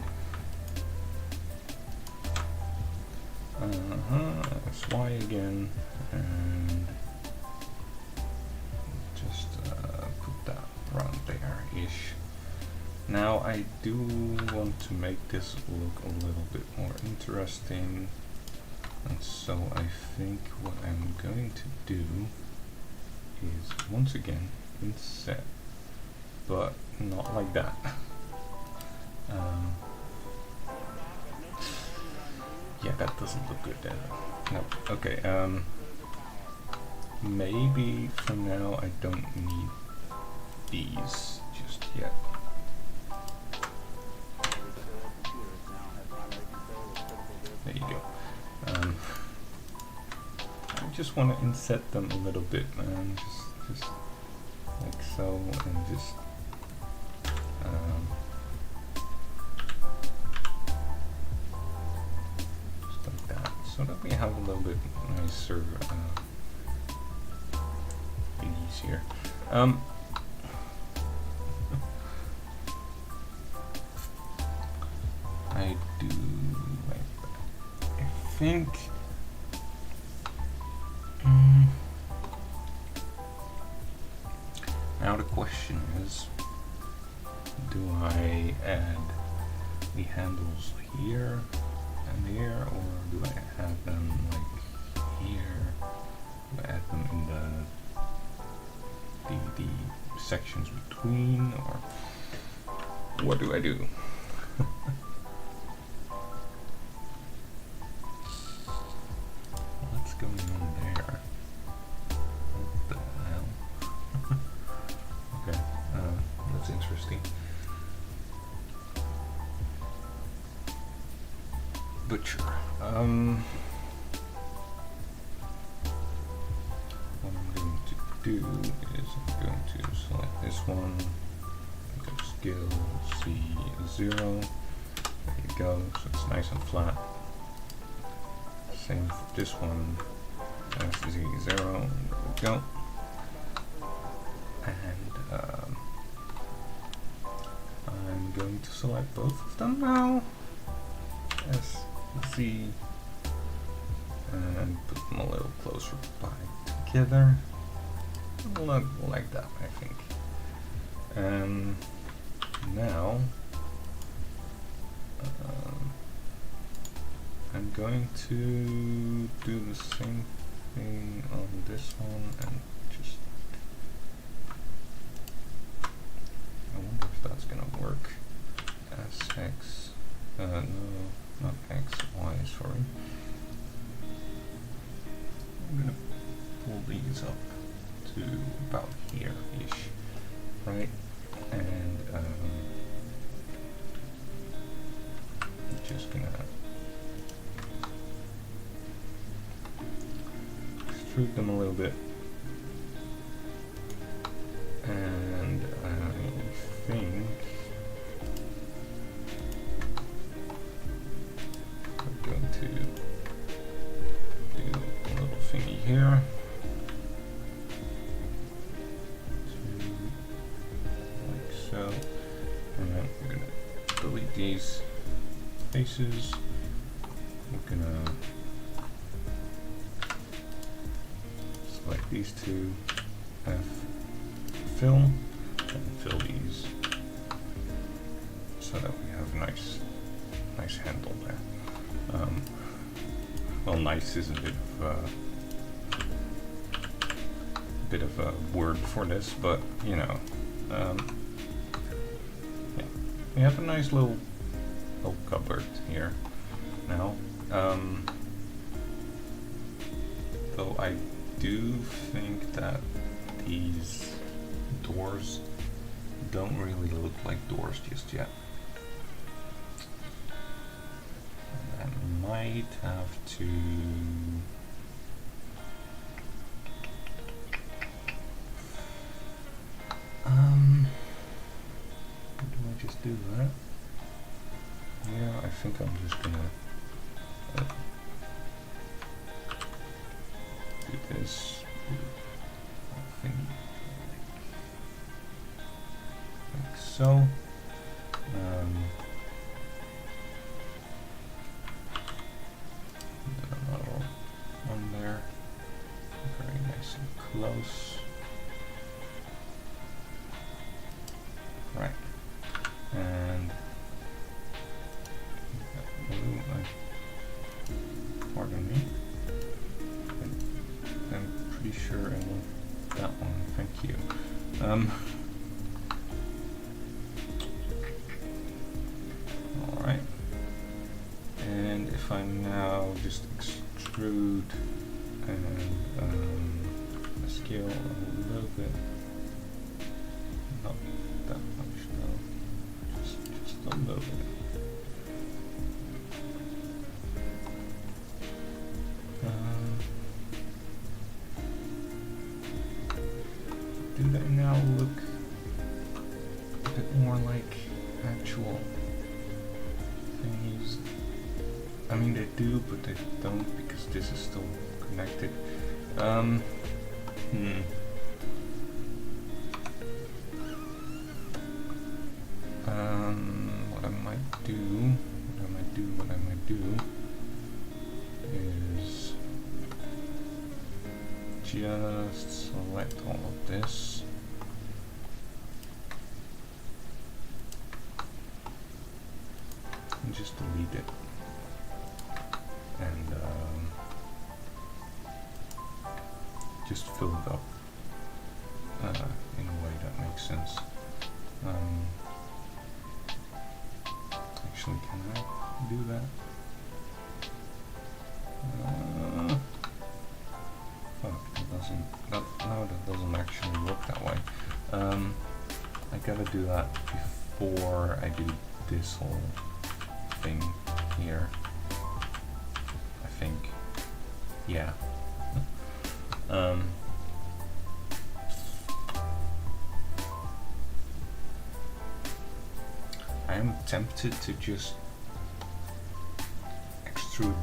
SY again, and just put that around there-ish. Now I do want to make this look a little bit more interesting, and so I think what I'm going to do is once again inset, but not like that. Yeah, that doesn't look good then. No, okay, maybe for now I don't need these just yet. There you go. I just want to inset them a little bit, man. Just like so, and just like that, so that we have a little bit nicer thingies here. I do like that. I think. Now the question is, do I add the handles here and here, or do I have them like here? Do I add them in the sections between, or what do I do? What's going on there? What the hell? Okay, that's interesting. Butcher. What I'm going to do is I'm going to select this one, go skills, be 0. There you go, so it's nice and flat. Same for this one, Z0, there we go. And I'm going to select both of them now as Z and put them a little closer by together. Look like that, I think. Now I'm going to do the same thing on this one and just, I wonder if that's gonna work as X, no, not X, Y, sorry. I'm gonna pull these up to about here-ish, right? And I'm just gonna extrude them a little bit, and I think I'm going to do a little thingy here. So, and then we're gonna delete these faces. We're gonna select these two, have fill, and fill these so that we have a nice handle there. Well, nice is a bit of a word for this, but you know. We have a nice little cupboard here now. Though I do think that these doors don't really look like doors just yet. And I might have to just do that. Yeah, I think I'm just gonna do this thing like so. Then another one there, very nice and close. Right. And pardon me, I'm pretty sure I want that one, thank you. Alright, and if I now just extrude and scale a little bit, not that much though. Just a little bit. Do they now look a bit more like actual thingies? I mean, they do, but they don't because this is still connected. What I might do is just select all of this. And just delete it. And just fill it up in a way that makes sense. Actually, can I do that? That doesn't actually work that way. I gotta do that before I do this whole thing here. I think. Yeah. I am tempted to just extrude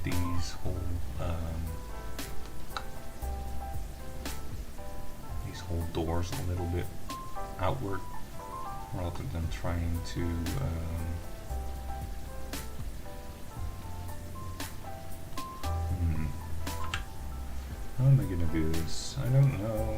these whole doors a little bit outward rather than trying to how am I gonna do this? I don't know.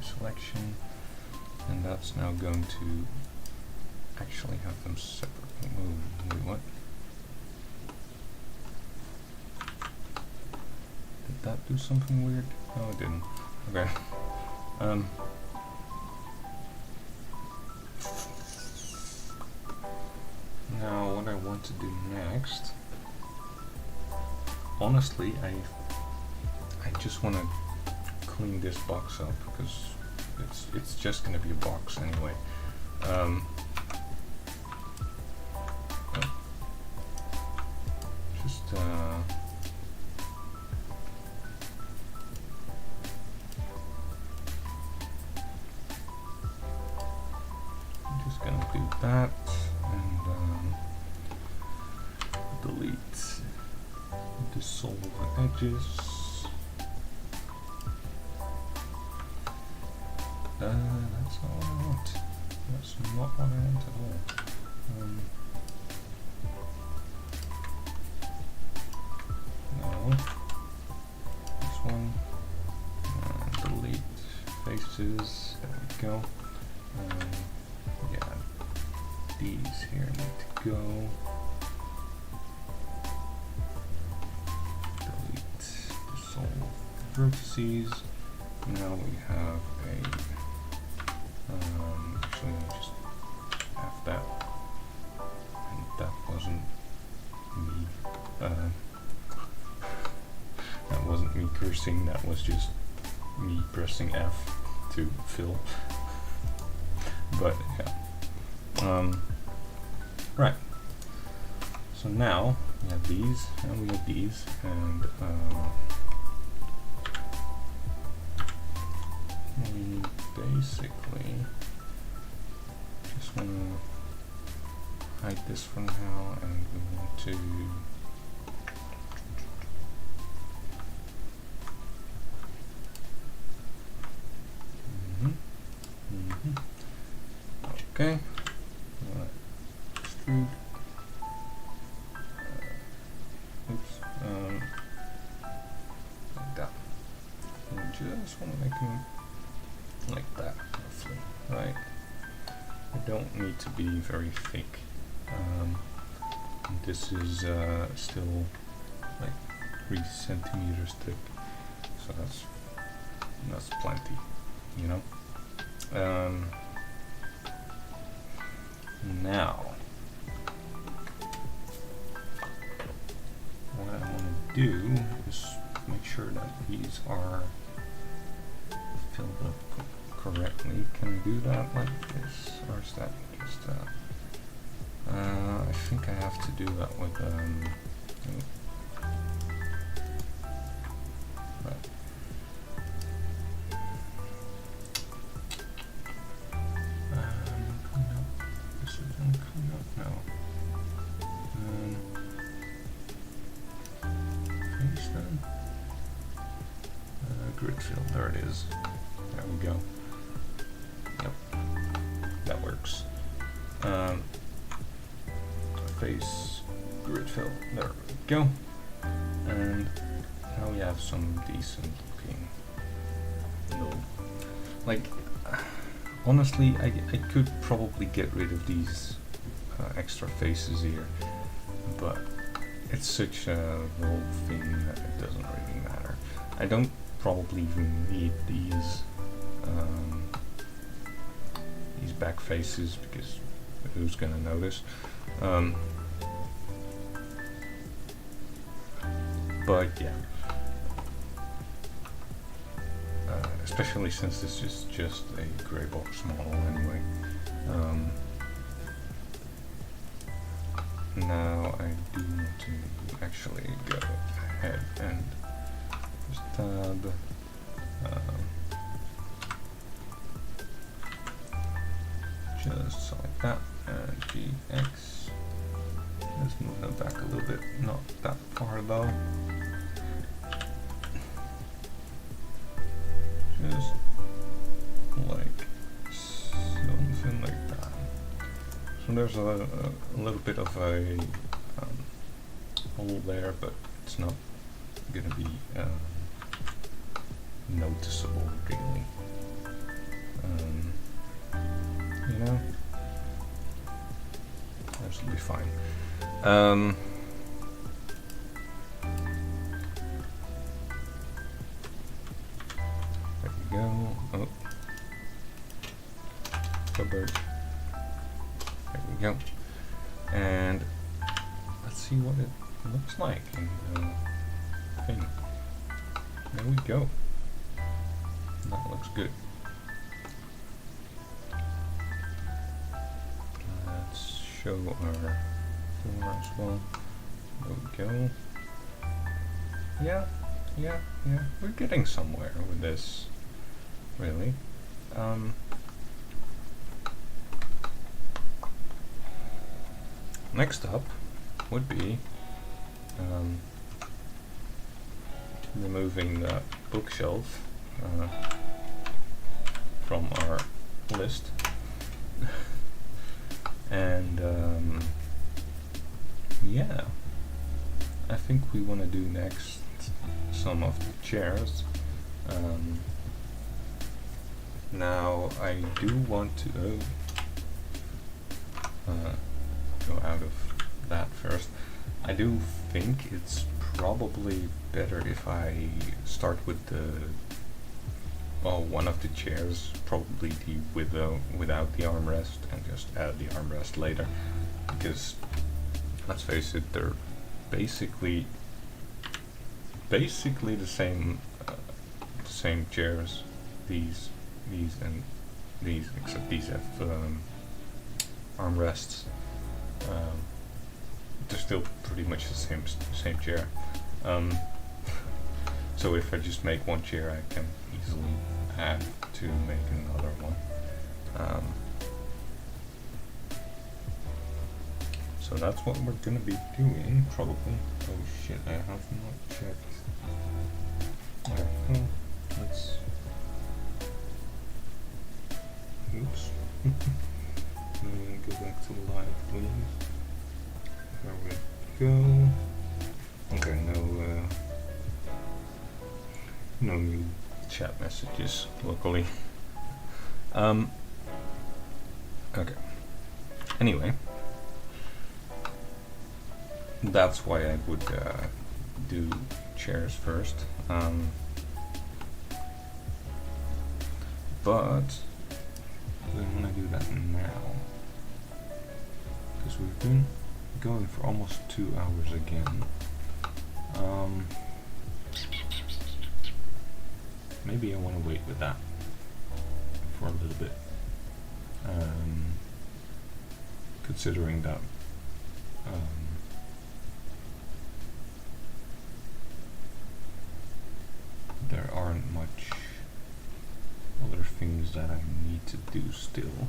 Selection, and that's now going to actually have them separately move. Wait, what? Did that do something weird? No, it didn't. Okay. Now, what I want to do next, honestly, I just want to clean this box up because it's just gonna be a box anyway. I'm just gonna do that and delete, dissolve the edges. That's not what I want. That's not what I want at all. No. This one. Delete faces. There we go. Yeah. These here need to go. Delete. Dissolve vertices. Now we have a actually just have that, and that wasn't me that wasn't me cursing, that was just me pressing F to fill. But yeah, right, so now we have these and we have these, and we basically just want to hide this for now, and we want to okay, extrude. Oops, like that. And just want to make them like that, roughly, right? They don't need to be very thick. This is still like 3 centimeters thick, so that's plenty, you know. Now, what I want to do is make sure that these are filled up correctly. Can I do that like this, or is that just I think I have to do that with right. This isn't coming up now. Finish then. Grid fill, there it is. There we go. Yep, that works. Face grid fill, there we go. And now we have some decent looking. No, like honestly, I could probably get rid of these extra faces here, but it's such a roll thing that it doesn't really matter. I don't probably even need these back faces because who's gonna notice? But yeah, especially since this is just a Greybox model anyway. Now I do want to actually go ahead and just tab. Just like that, and GX. Let's move them back a little bit, not that far though. Just like something like that. So there's a little bit of a hole there, but it's not gonna be noticeable really. You know, absolutely fine. There we go. Oh, cupboard. There we go. And let's see what it looks like in the thing. There we go. That looks good. Show our floor as well. There we go. Yeah. We're getting somewhere with this, really. Next up would be removing the bookshelf from our list. And yeah, I think we want to do next some of the chairs. Now I do want to go out of that first. I do think it's probably better if I start with one of the chairs, probably the without the armrest, and just add the armrest later, because let's face it, they're basically the same chairs. These and these, except these have armrests. They're still pretty much the same chair. So if I just make one chair, I can easily add to make another one. So that's what we're gonna be doing, probably. Oh shit, I have not checked. Alright, well, let's... Oops. Go back to live, please. There we go. Okay, no new chat messages, luckily. Okay. Anyway, that's why I would do chairs first. But we want to do that now, because we've been going for almost 2 hours again. Maybe I want to wait with that for a little bit, considering that there aren't much other things that I need to do still.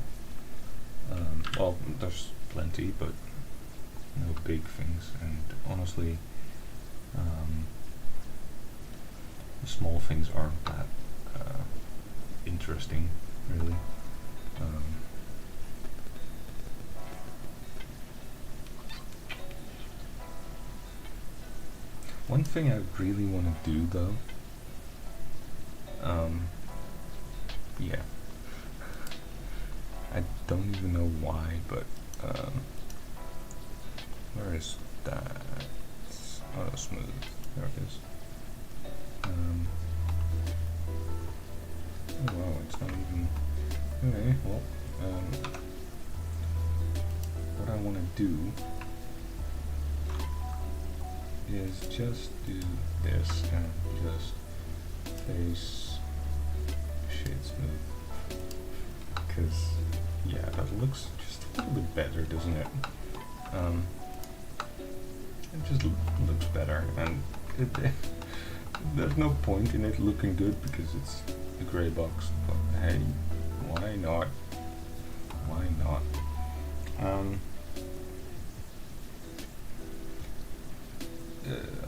Well, there's plenty, but no big things, and honestly, the small things aren't that interesting, really. One thing I really want to do, though, yeah, I don't even know why, but where is that? Oh, smooth. There it is. Oh wow, it's not even... Okay, well, what I want to do is just do this and just face shade smooth, because yeah, that looks just a little bit better, doesn't it? It just looks better, and there's no point in it looking good because it's a Greybox, but hey, why not? Why not?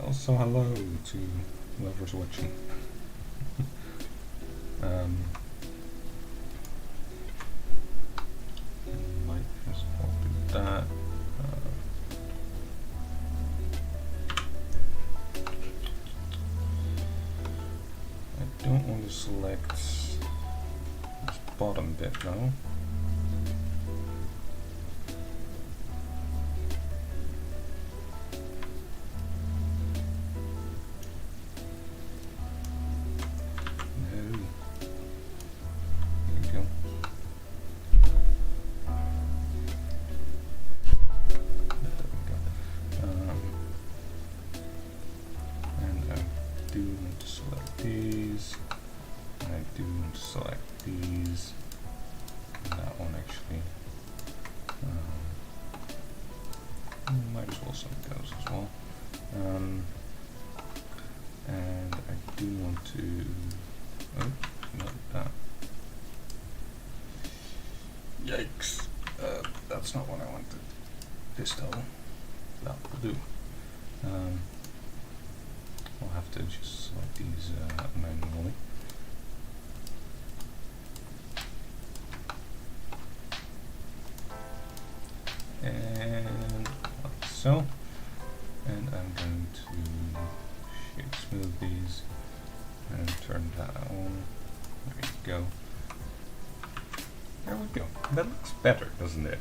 Also, hello to whoever's watching. Might just do that. I don't want to select this bottom bit though. Might as well select those as well. And I do want to, oh, not that. Yikes, that's not what I wanted. This though, that will do. I'll have to just select these manually. And like so, and I'm going to shade smooth these and turn that on. There you go. There we go. That looks better, doesn't it?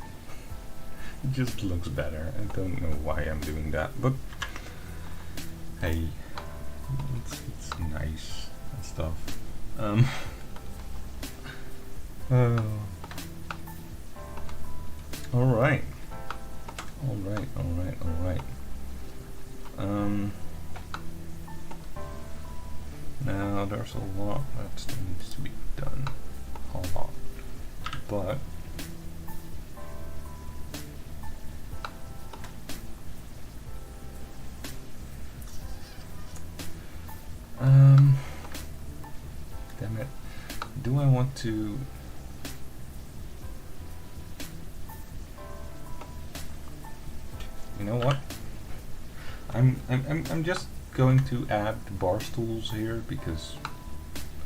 It just looks better. I don't know why I'm doing that, but hey, it's nice and stuff. All right. Now there's a lot that still needs to be done. A lot. But damn it. Do I want to you know what? I'm just going to add bar stools here because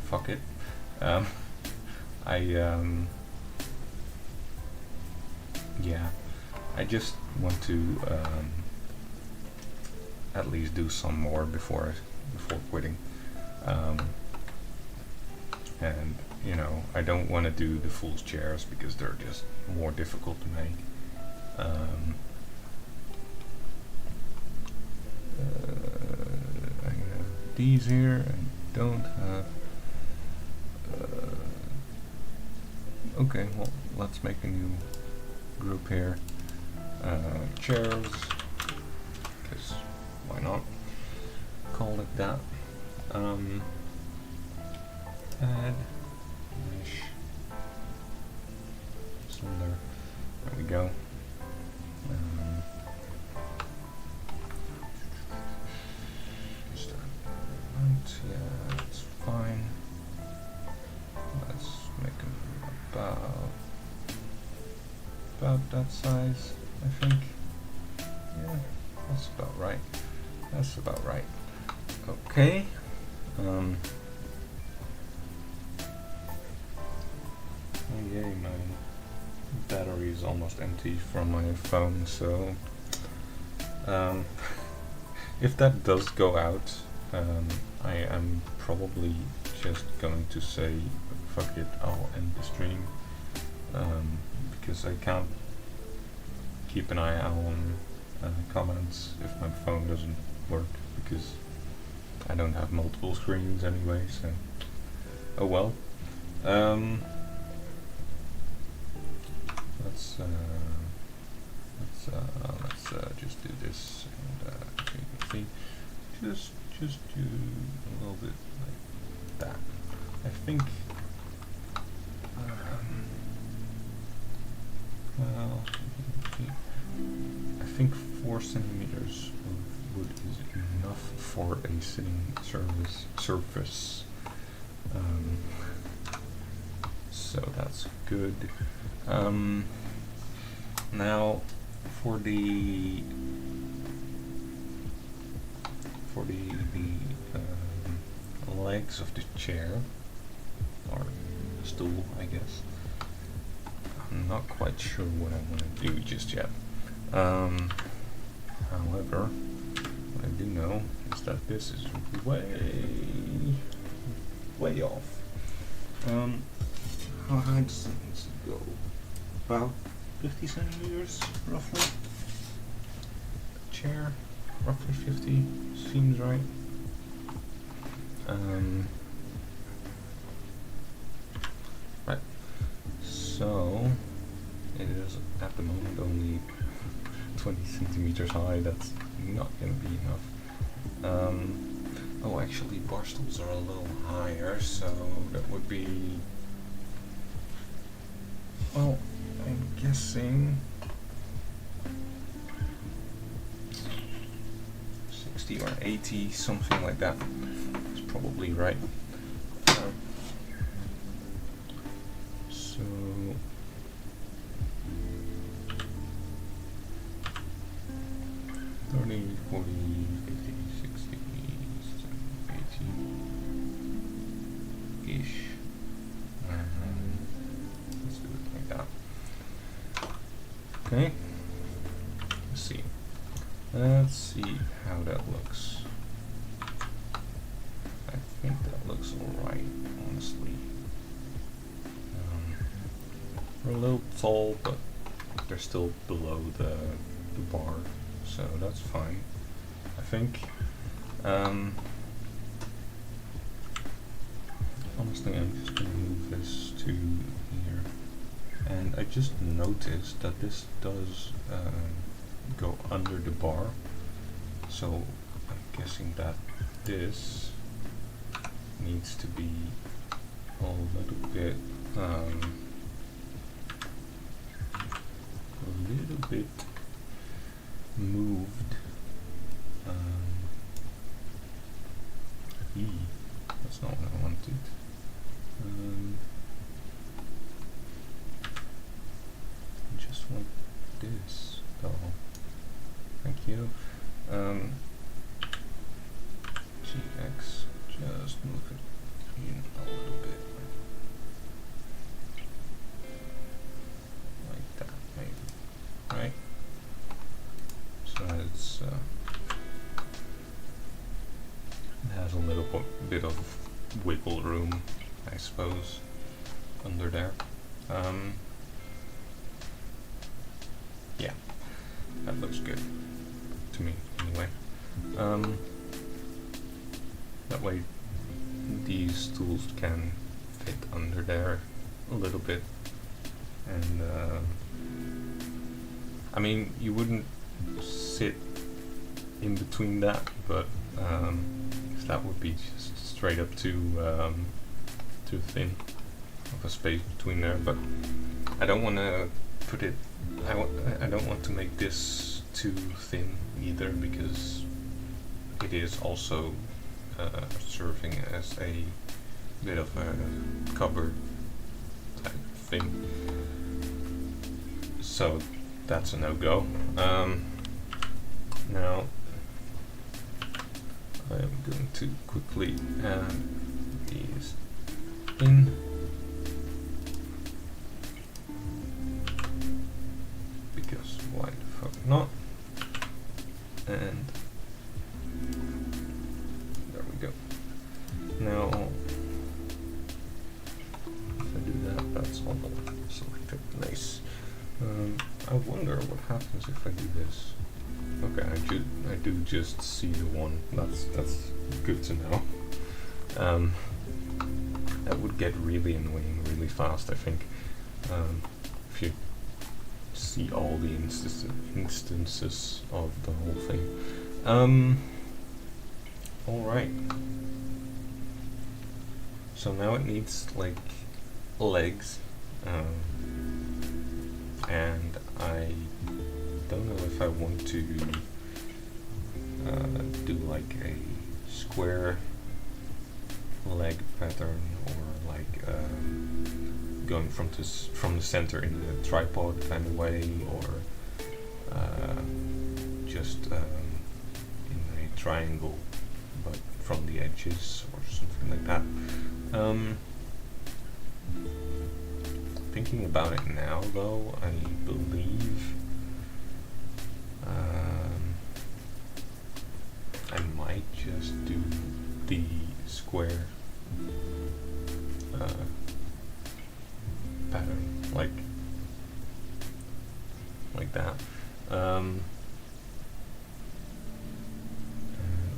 fuck it. Yeah, I just want to at least do some more before quitting. And you know, I don't want to do the fool's chairs because they're just more difficult to make. I have these here. I don't have. Okay, well, let's make a new group here. Chairs, because why not? Call it that. Add mesh cylinder. There we go. Yeah, that's fine. Let's make them about that size, I think. Yeah, that's about right. That's about right. Okay. Oh yay, my battery is almost empty from my phone, so if that does go out, I am probably just going to say fuck it, I'll end the stream, because I can't keep an eye out on comments if my phone doesn't work, because I don't have multiple screens anyway, so oh well. let's just do this, and you can see, just do a little bit like that. I think. Well, I think 4 centimeters of wood is enough for a sitting surface. So that's good. Now for the legs of the chair or stool, I guess. I'm not quite sure what I want to do just yet. However, what I do know is that this is way off. How high does it need to go? About 50 centimeters, roughly. Chair, roughly 50, seems right. Right. So it is at the moment only 20 centimeters high. That's not going to be enough. Oh, actually, bar stools are a little higher, so that would be. Well, I'm guessing 60 or 80, something like that. It's probably right. So 30, 40, 50, 60, 70, 80 ish. Let's do it like that. Okay. Let's see how that looks. I think that looks alright, honestly. We're a little tall, but they're still below the bar, so that's fine. I think. Honestly, I'm just going to move this to here. And I just noticed that this does go under the bar, so I'm guessing that this needs to be a little bit moved. That's not what I wanted. I just want this though. Thank you. GX, just move it in a little bit. Like that, maybe. Right? So it's it has a little bit of wiggle room, I suppose, under there. Yeah, that looks good to me anyway. That way these tools can fit under there a little bit, and I mean, you wouldn't sit in between that, but that would be just straight up too thin of a space between there. But I don't want to put it. I don't want to make this too thin either, because it is also serving as a bit of a cupboard type thing. So that's a no-go. Now I'm going to quickly add these in. Because why the fuck not? And there we go. Now, if I do that, that's all selected. Nice. I wonder what happens if I do this. Okay, I do just see the one. That's good to know. That would get really annoying really fast, I think. If you see all the instances of the whole thing. Alright. So now it needs like legs, and I don't know if I want to do like a square leg pattern, or like going from the center in the tripod kind of way, or just in a triangle but from the edges or something like that. Thinking about it now though, I believe I might just do the square pattern like that. And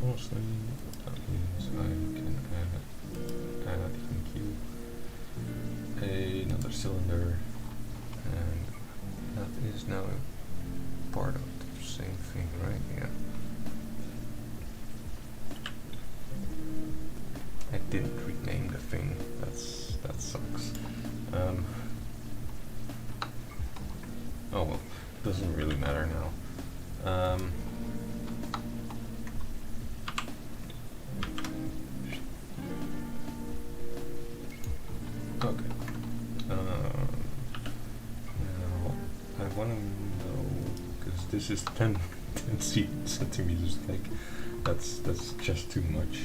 honestly, that means I can add another cylinder, and that is now part of the same thing, right? Yeah. I didn't rename the thing. That sucks. Oh well, doesn't really matter now. Okay. Now I want to know, because this is 10 centimeters thick. That's just too much.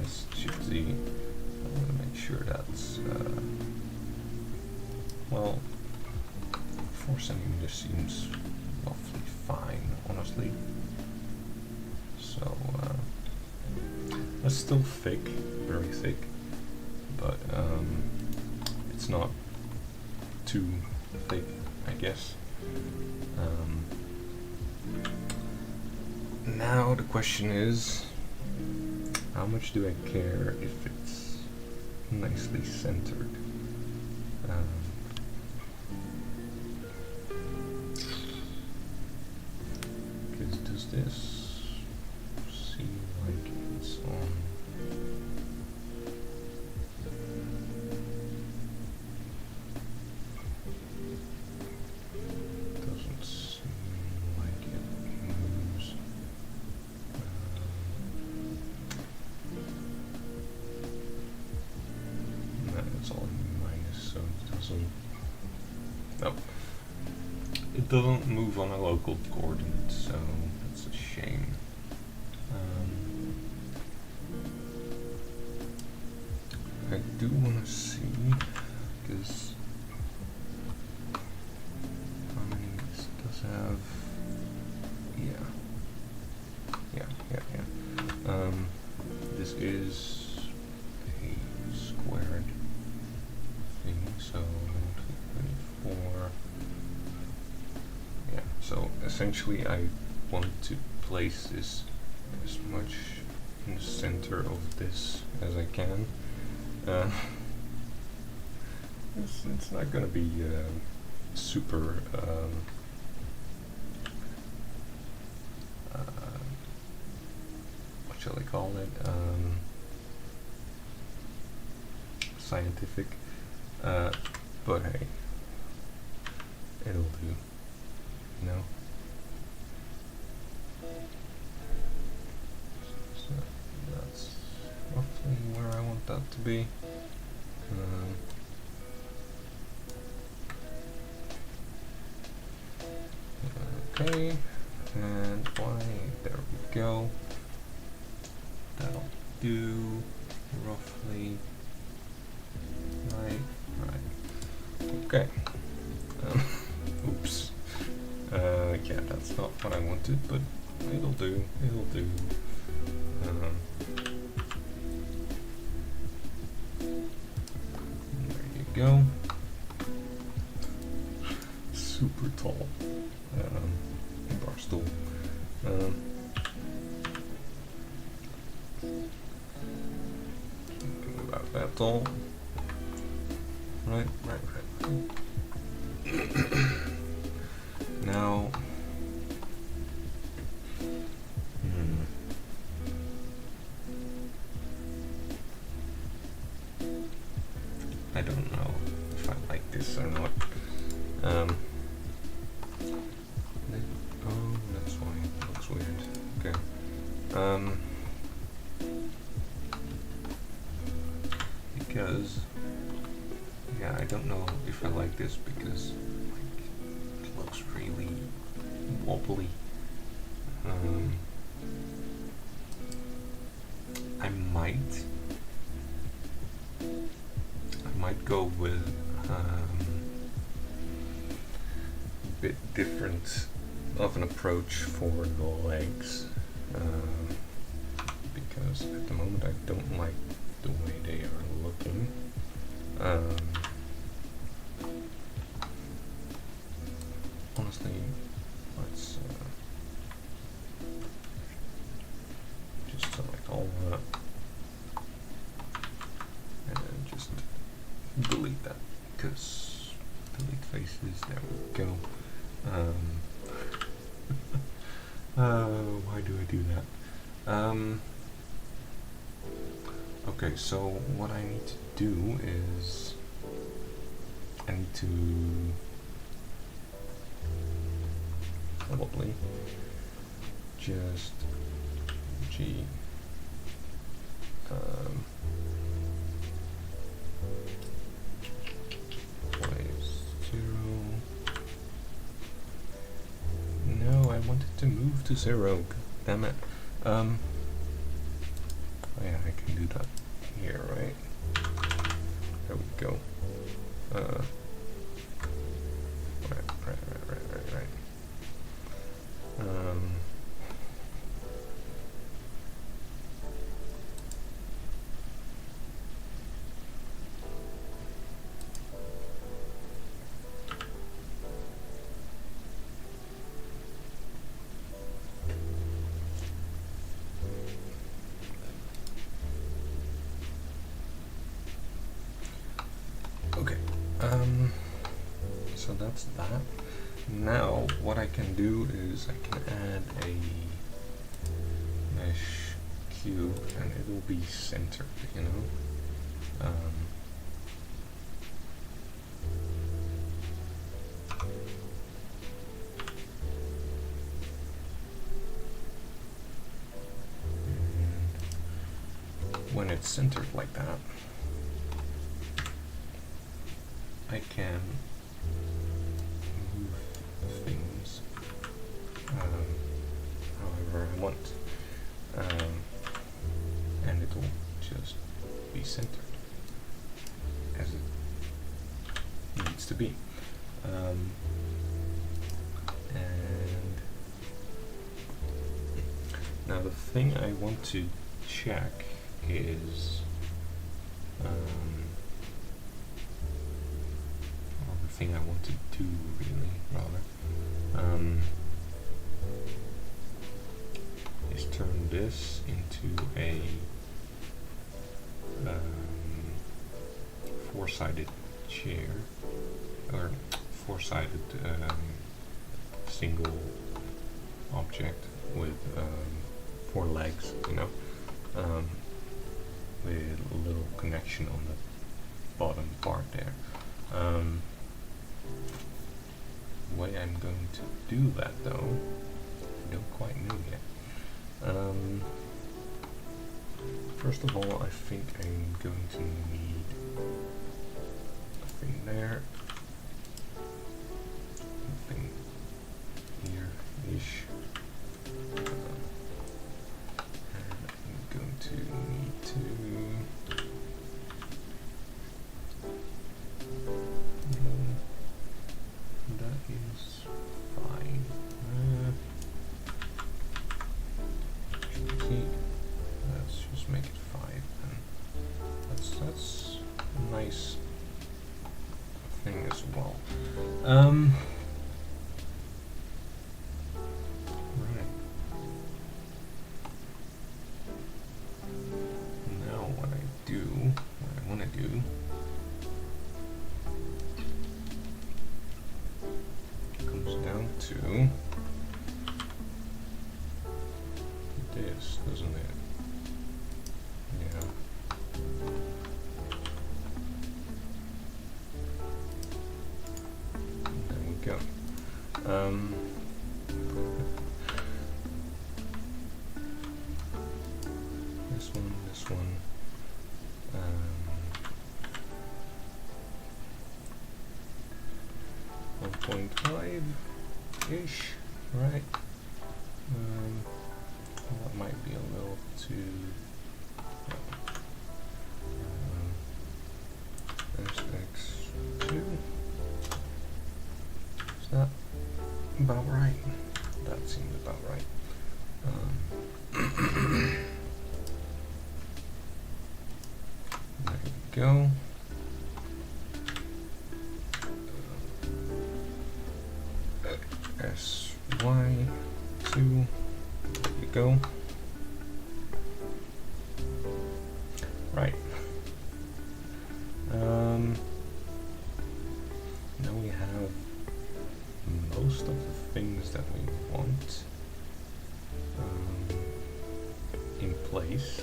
As you can see, I want to make sure that's well, 4 centimeters seems roughly fine, honestly. So that's still thick, very thick, but it's not too thick, I guess. Now the question is, how much do I care if it's nicely centered? Because does this seem like it's on? Doesn't seem like it moves. It's all minus, so it doesn't. Nope. It doesn't move on a local coordinate, so that's a shame. I do want to see, because how many this does have? Yeah. This is a squared thing, so 24. Yeah, so essentially I want to place this as much in the center of this as I can. It's not gonna be super what shall I call it? Scientific, but hey, it'll do, you know? So that's roughly where I want that to be. Okay, and there we go. That'll do roughly. Right. Okay. Oops. Yeah, that's not what I wanted, but it'll do. There you go. Super tall bar stool. About that tall. Right. or not. Oh, that's why it looks weird. Okay. Because yeah, I don't know if I like this because like it looks really wobbly. I might go with a bit different of an approach for the legs, because at the moment I don't like the way they are looking. Honestly, let's just select all that and just delete that, because delete faces, there we go. Why do I do that? Okay, so what I need to do is I need to probably just place 0. No, I wanted to move to 0. Damn it. Oh yeah, I can do that here, right? There we go. Right. Okay, so that's that. Now what I can do is I can add a mesh cube and it will be centered, you know. When it's centered like that, I can move things however I want, and it will just be centered as it needs to be. And now the thing I want to check is I want to do really rather is turn this into a four-sided chair, or four-sided single object with 4 legs, you know, with a little connection on the bottom part there. The way I'm going to do that though, I don't quite know yet. First of all, I think I'm going to need a thing there, a thing here-ish, and I'm going to need to that is fine. Let's just make it 5 then. That's a nice thing as well. Right. Now what I want to do down to this, doesn't it? Yeah. go. This one. 1.5-ish, right? That might be a little too... there's X2. Is that about right? That seems about right. There you go. SY2. There you go. Right. Now we have most of the things that we want in place.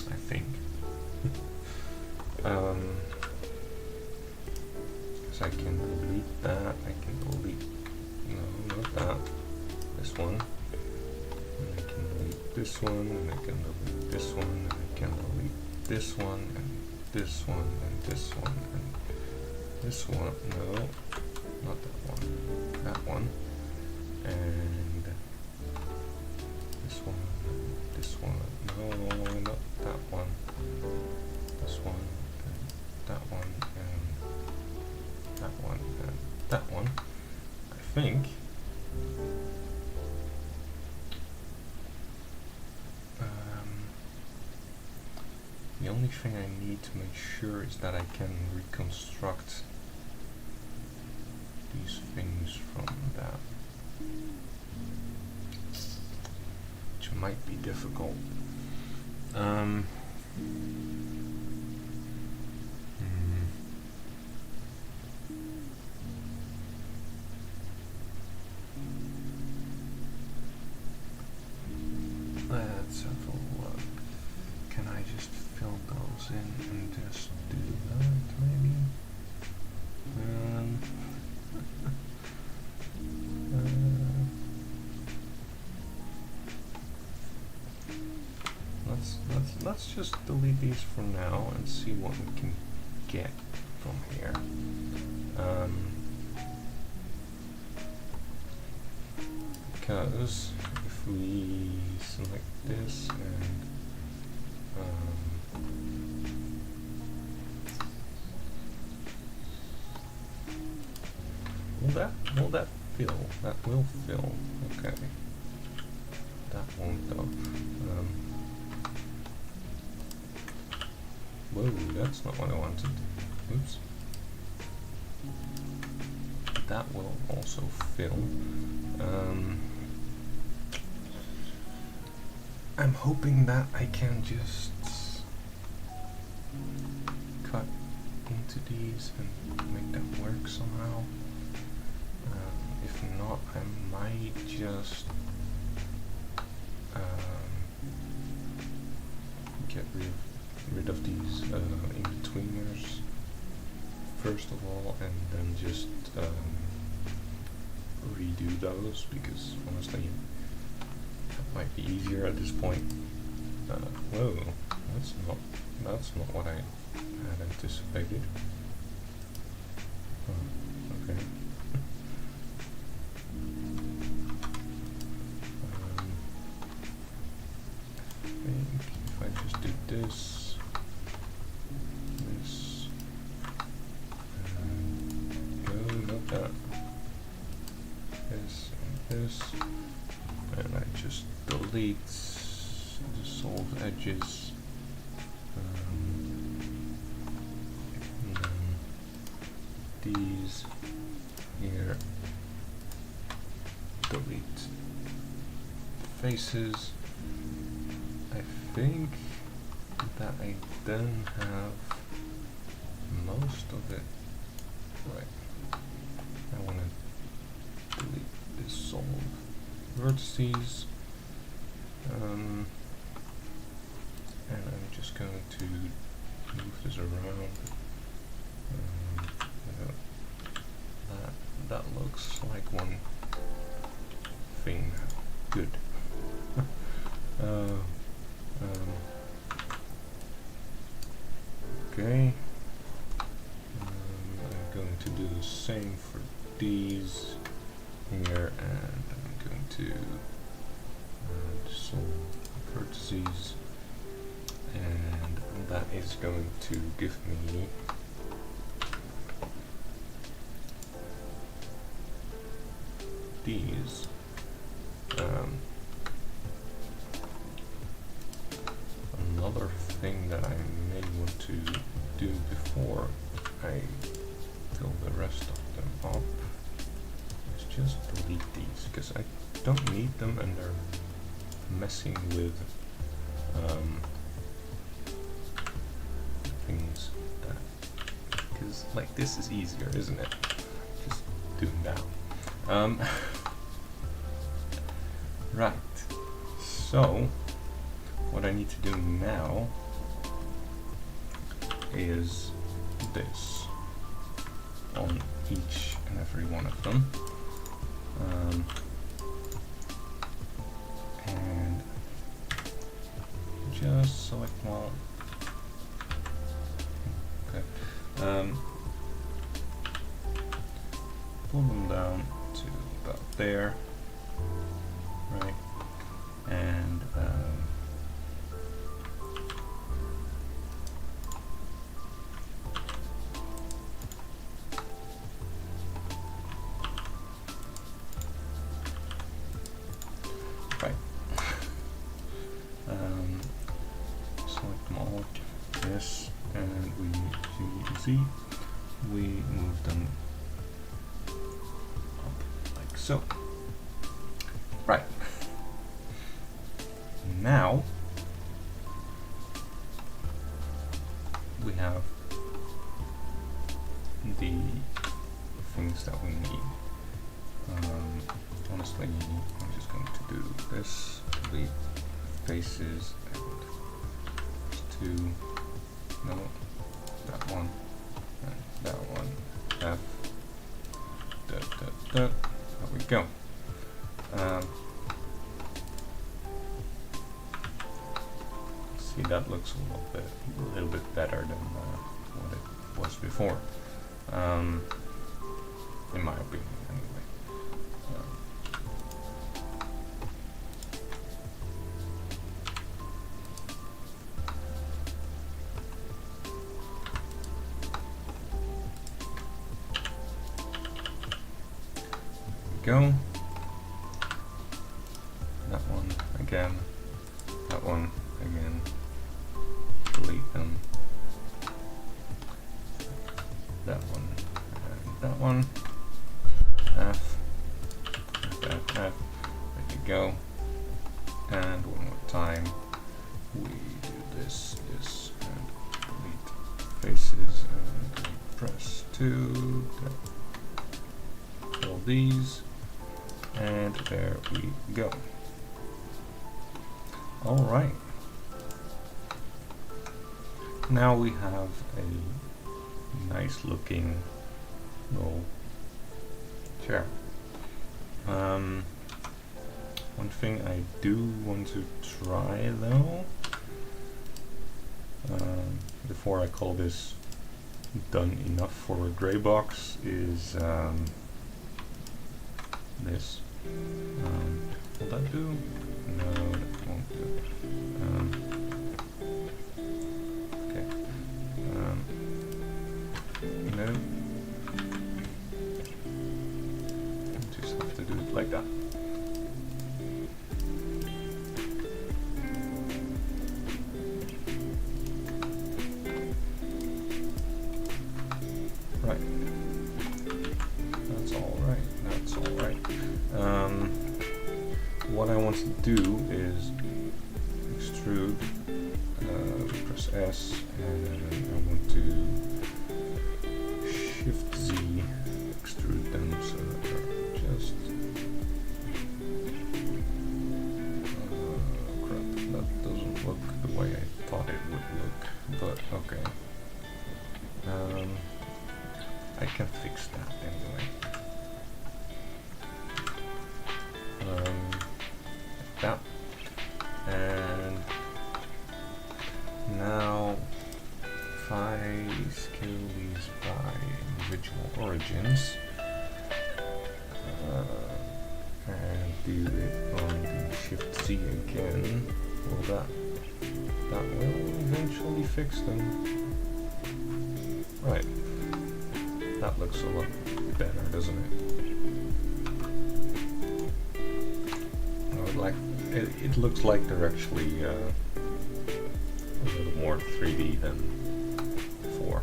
I think. Because I can delete that. I can delete. No, not that. This one. And I can delete this one. And I can delete this one. And I can delete this one. And this one. And this one. And this one. No, not that one. That one. And this one. And this one. No, not that one. This one. And that one. And that one. And that one. I think. The only thing I need to make sure is that I can reconstruct these things from that, which might be difficult. Let's have a look. Can I just fill those in and just do that, maybe? Let's just delete these for now and see what we can get from here. Because if we select this and will that fill? That will fill. Okay. That won't though. Whoa, that's not what I wanted. Oops. That will also fill. I'm hoping that I can just cut into these and make that work somehow. If not, I might just get rid of these in-betweeners first of all, and then just redo those, because honestly that might be easier at this point. Whoa, that's not what I had anticipated. Oh, okay. I think if I just do this, no, not that, this and this, and I just delete the solved edges, and then these here, delete faces. I think that I then have most of it right. I want to delete this solved vertices, and I'm just going to move this around That looks like one thing. Good. Okay. I'm going to do the same for these here, and I'm going to do some vertices, and that is going to give me these. Another thing that I may want to do before I fill the rest of them up is just delete these, because I don't need them and they're messing with things that, because like this is easier, isn't it? Just doing that. Right, so what I need to do now is this on each and every one of them, and just select one. Okay, pull them down to about there, right, and right, select them all, yes, and we move them up like so. Right. Now we have the things that we need. Honestly, I'm just going to do this, delete faces, and two, no, that one, and that one, F, there we go. See, that looks a little bit better than what it was before, in my opinion, anyway. Go. That one again. That one again. Delete them. That one and that one. F. F. There you go. And one more time. We do this, and delete faces, and we press 2. All these. And there we go. Alright. Now we have a nice looking little chair. One thing I do want to try though, before I call this done enough for a Greybox, is this. Will that do? No, that won't do. Okay. No. Just have to do it like that. Right. That's all right. That's all right. What I want to do is extrude, press S, and I want to Shift Z, extrude them so that they're just crap, that doesn't look the way I thought it would look, but okay. I can fix that anyway. Like that. And now if I scale these by individual origins and do it on the Shift Z again, well that will eventually fix them. Right. That looks a lot better, doesn't it? It looks like they're actually a little more 3D than before.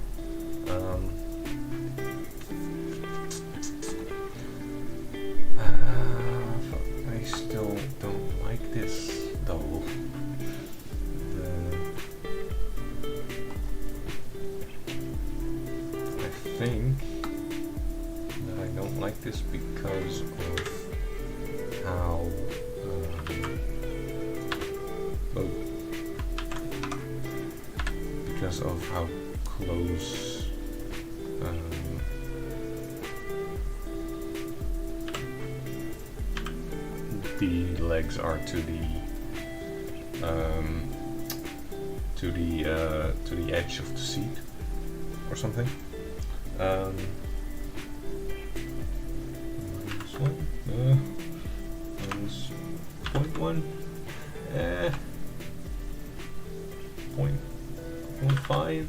I still don't like this though. I think that I don't like this because of how close the legs are to the edge of the seat or something. Minus 0.1, 0.5,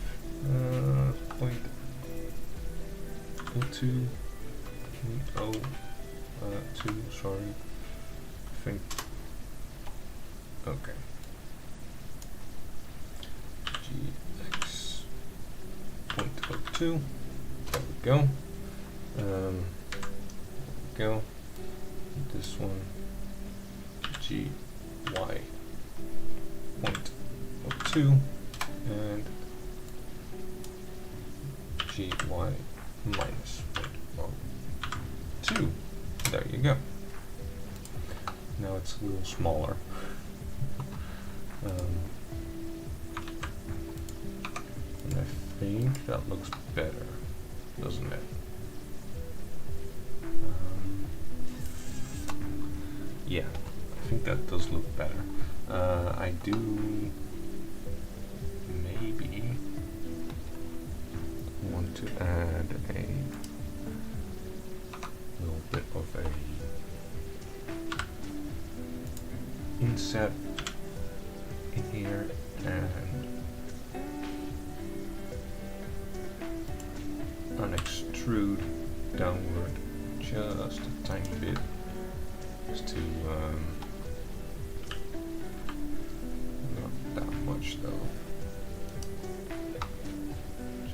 0.02, 0.02, sorry, I think, okay, GX 0.02, there we go, this one, GY 0.02, and GY minus 0.02. There you go. Now it's a little smaller. And I think that looks better, doesn't it? Yeah, I think that does look better. I do maybe want to add a little bit of a inset in here and an extrude downward just a tiny bit, just to not that much though,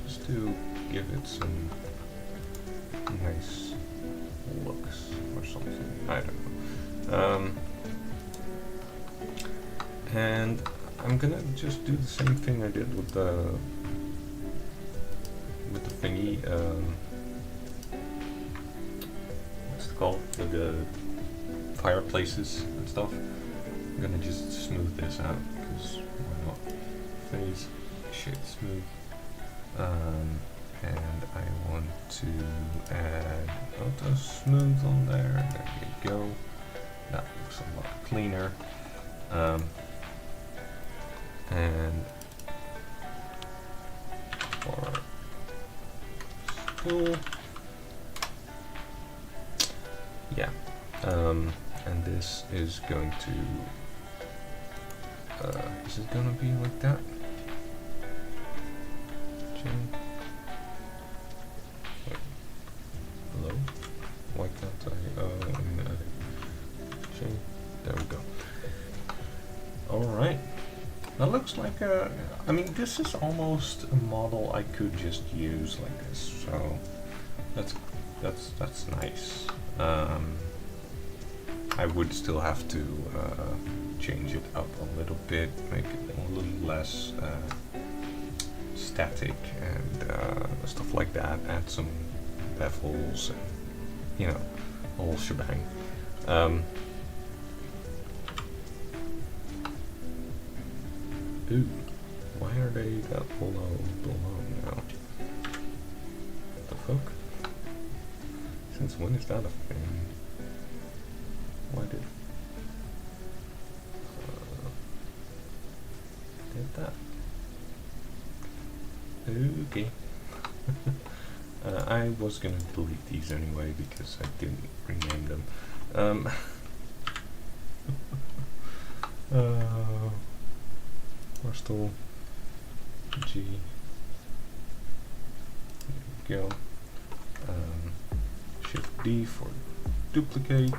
just to give it some nice looks or something, I don't know. And I'm gonna just do the same thing I did with the thingy, what's it called, the fireplaces and stuff. I'm gonna just smooth this out because why not? Phase shit smooth. And I want to add auto smooth on there. There you go. That looks a lot cleaner. And for spool, yeah. And this is going to. Is it gonna be like that? Wait. Hello? Why can't I? There we go. Alright. That looks like a... I mean, this is almost a model I could just use like this, so that's nice. I would still have to change it up a little bit, make it a little less static and stuff like that, add some bevels and, you know, a whole shebang. Ooh, why are they that below now? What the fuck? Since when is that a thing? Why did that? Okay. I was gonna delete these anyway because I didn't rename them. Crystal G. There we go. Shift D for duplicate.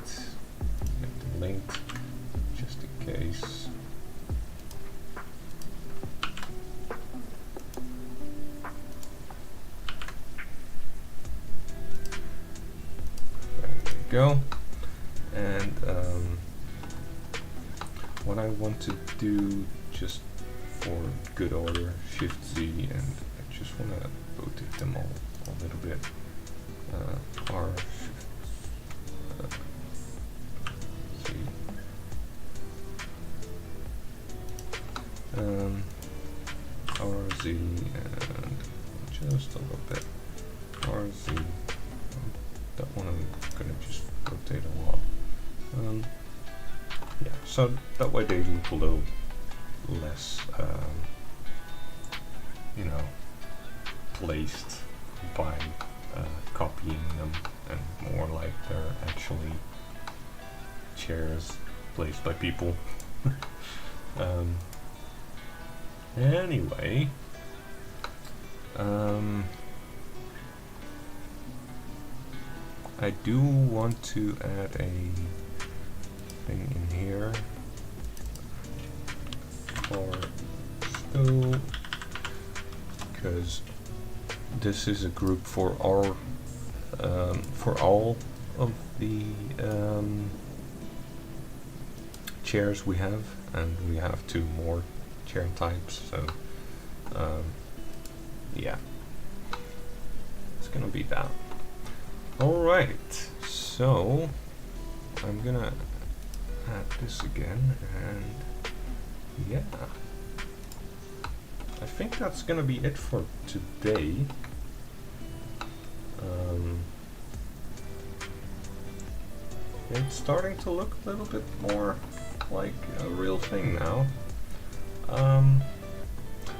Make them linked just in case. Go. And what I want to do, just for good order, Shift Z, and I just want to rotate them all a little bit. R, Shift Z. RZ, and just a little bit RZ. That one I'm gonna just rotate a lot. Yeah, so that way they look a little less, you know, placed by copying them, and more like they're actually chairs placed by people. Anyway, I do want to add a thing in here for still, because this is a group for all of the chairs we have, and we have 2 more chair types, so yeah, it's gonna be that. Alright, so I'm gonna add this again, and yeah, I think that's gonna be it for today. It's starting to look a little bit more like a real thing now.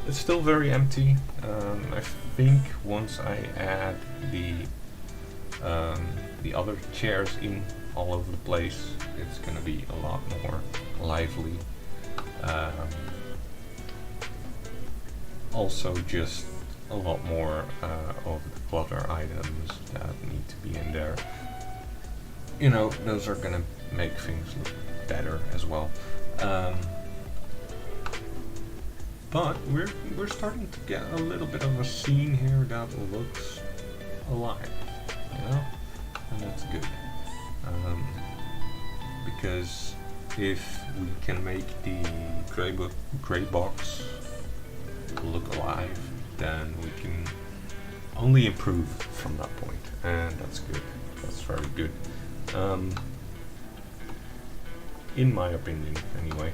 It's still very empty. I think once I add the other chairs in all over the place, it's gonna be a lot more lively. Also just a lot more of the clutter items that need to be in there. You know, those are gonna make things look better as well. But we're starting to get a little bit of a scene here that looks alive, you know, and that's good. Because if we can make the Greybox look alive, then we can only improve from that point, and that's good. That's very good. In my opinion, anyway.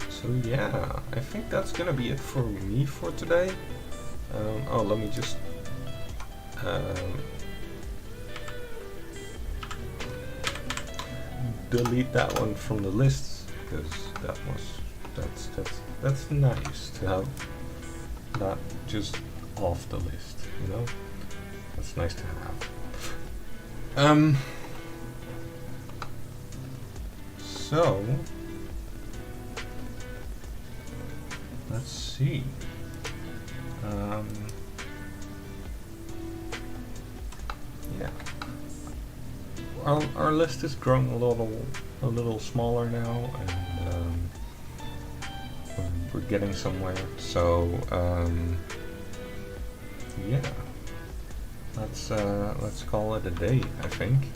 So yeah, I think that's gonna be it for me for today. Oh, let me just delete that one from the list, because that's nice to have that just off the list, you know? That's nice to have. So let's see. Yeah. Our list is growing a little smaller now, and we're getting somewhere. So yeah, let's call it a day, I think.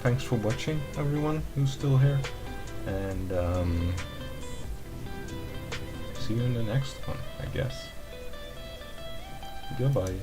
Thanks for watching, everyone who's still here, and see you in the next one, I guess. Goodbye.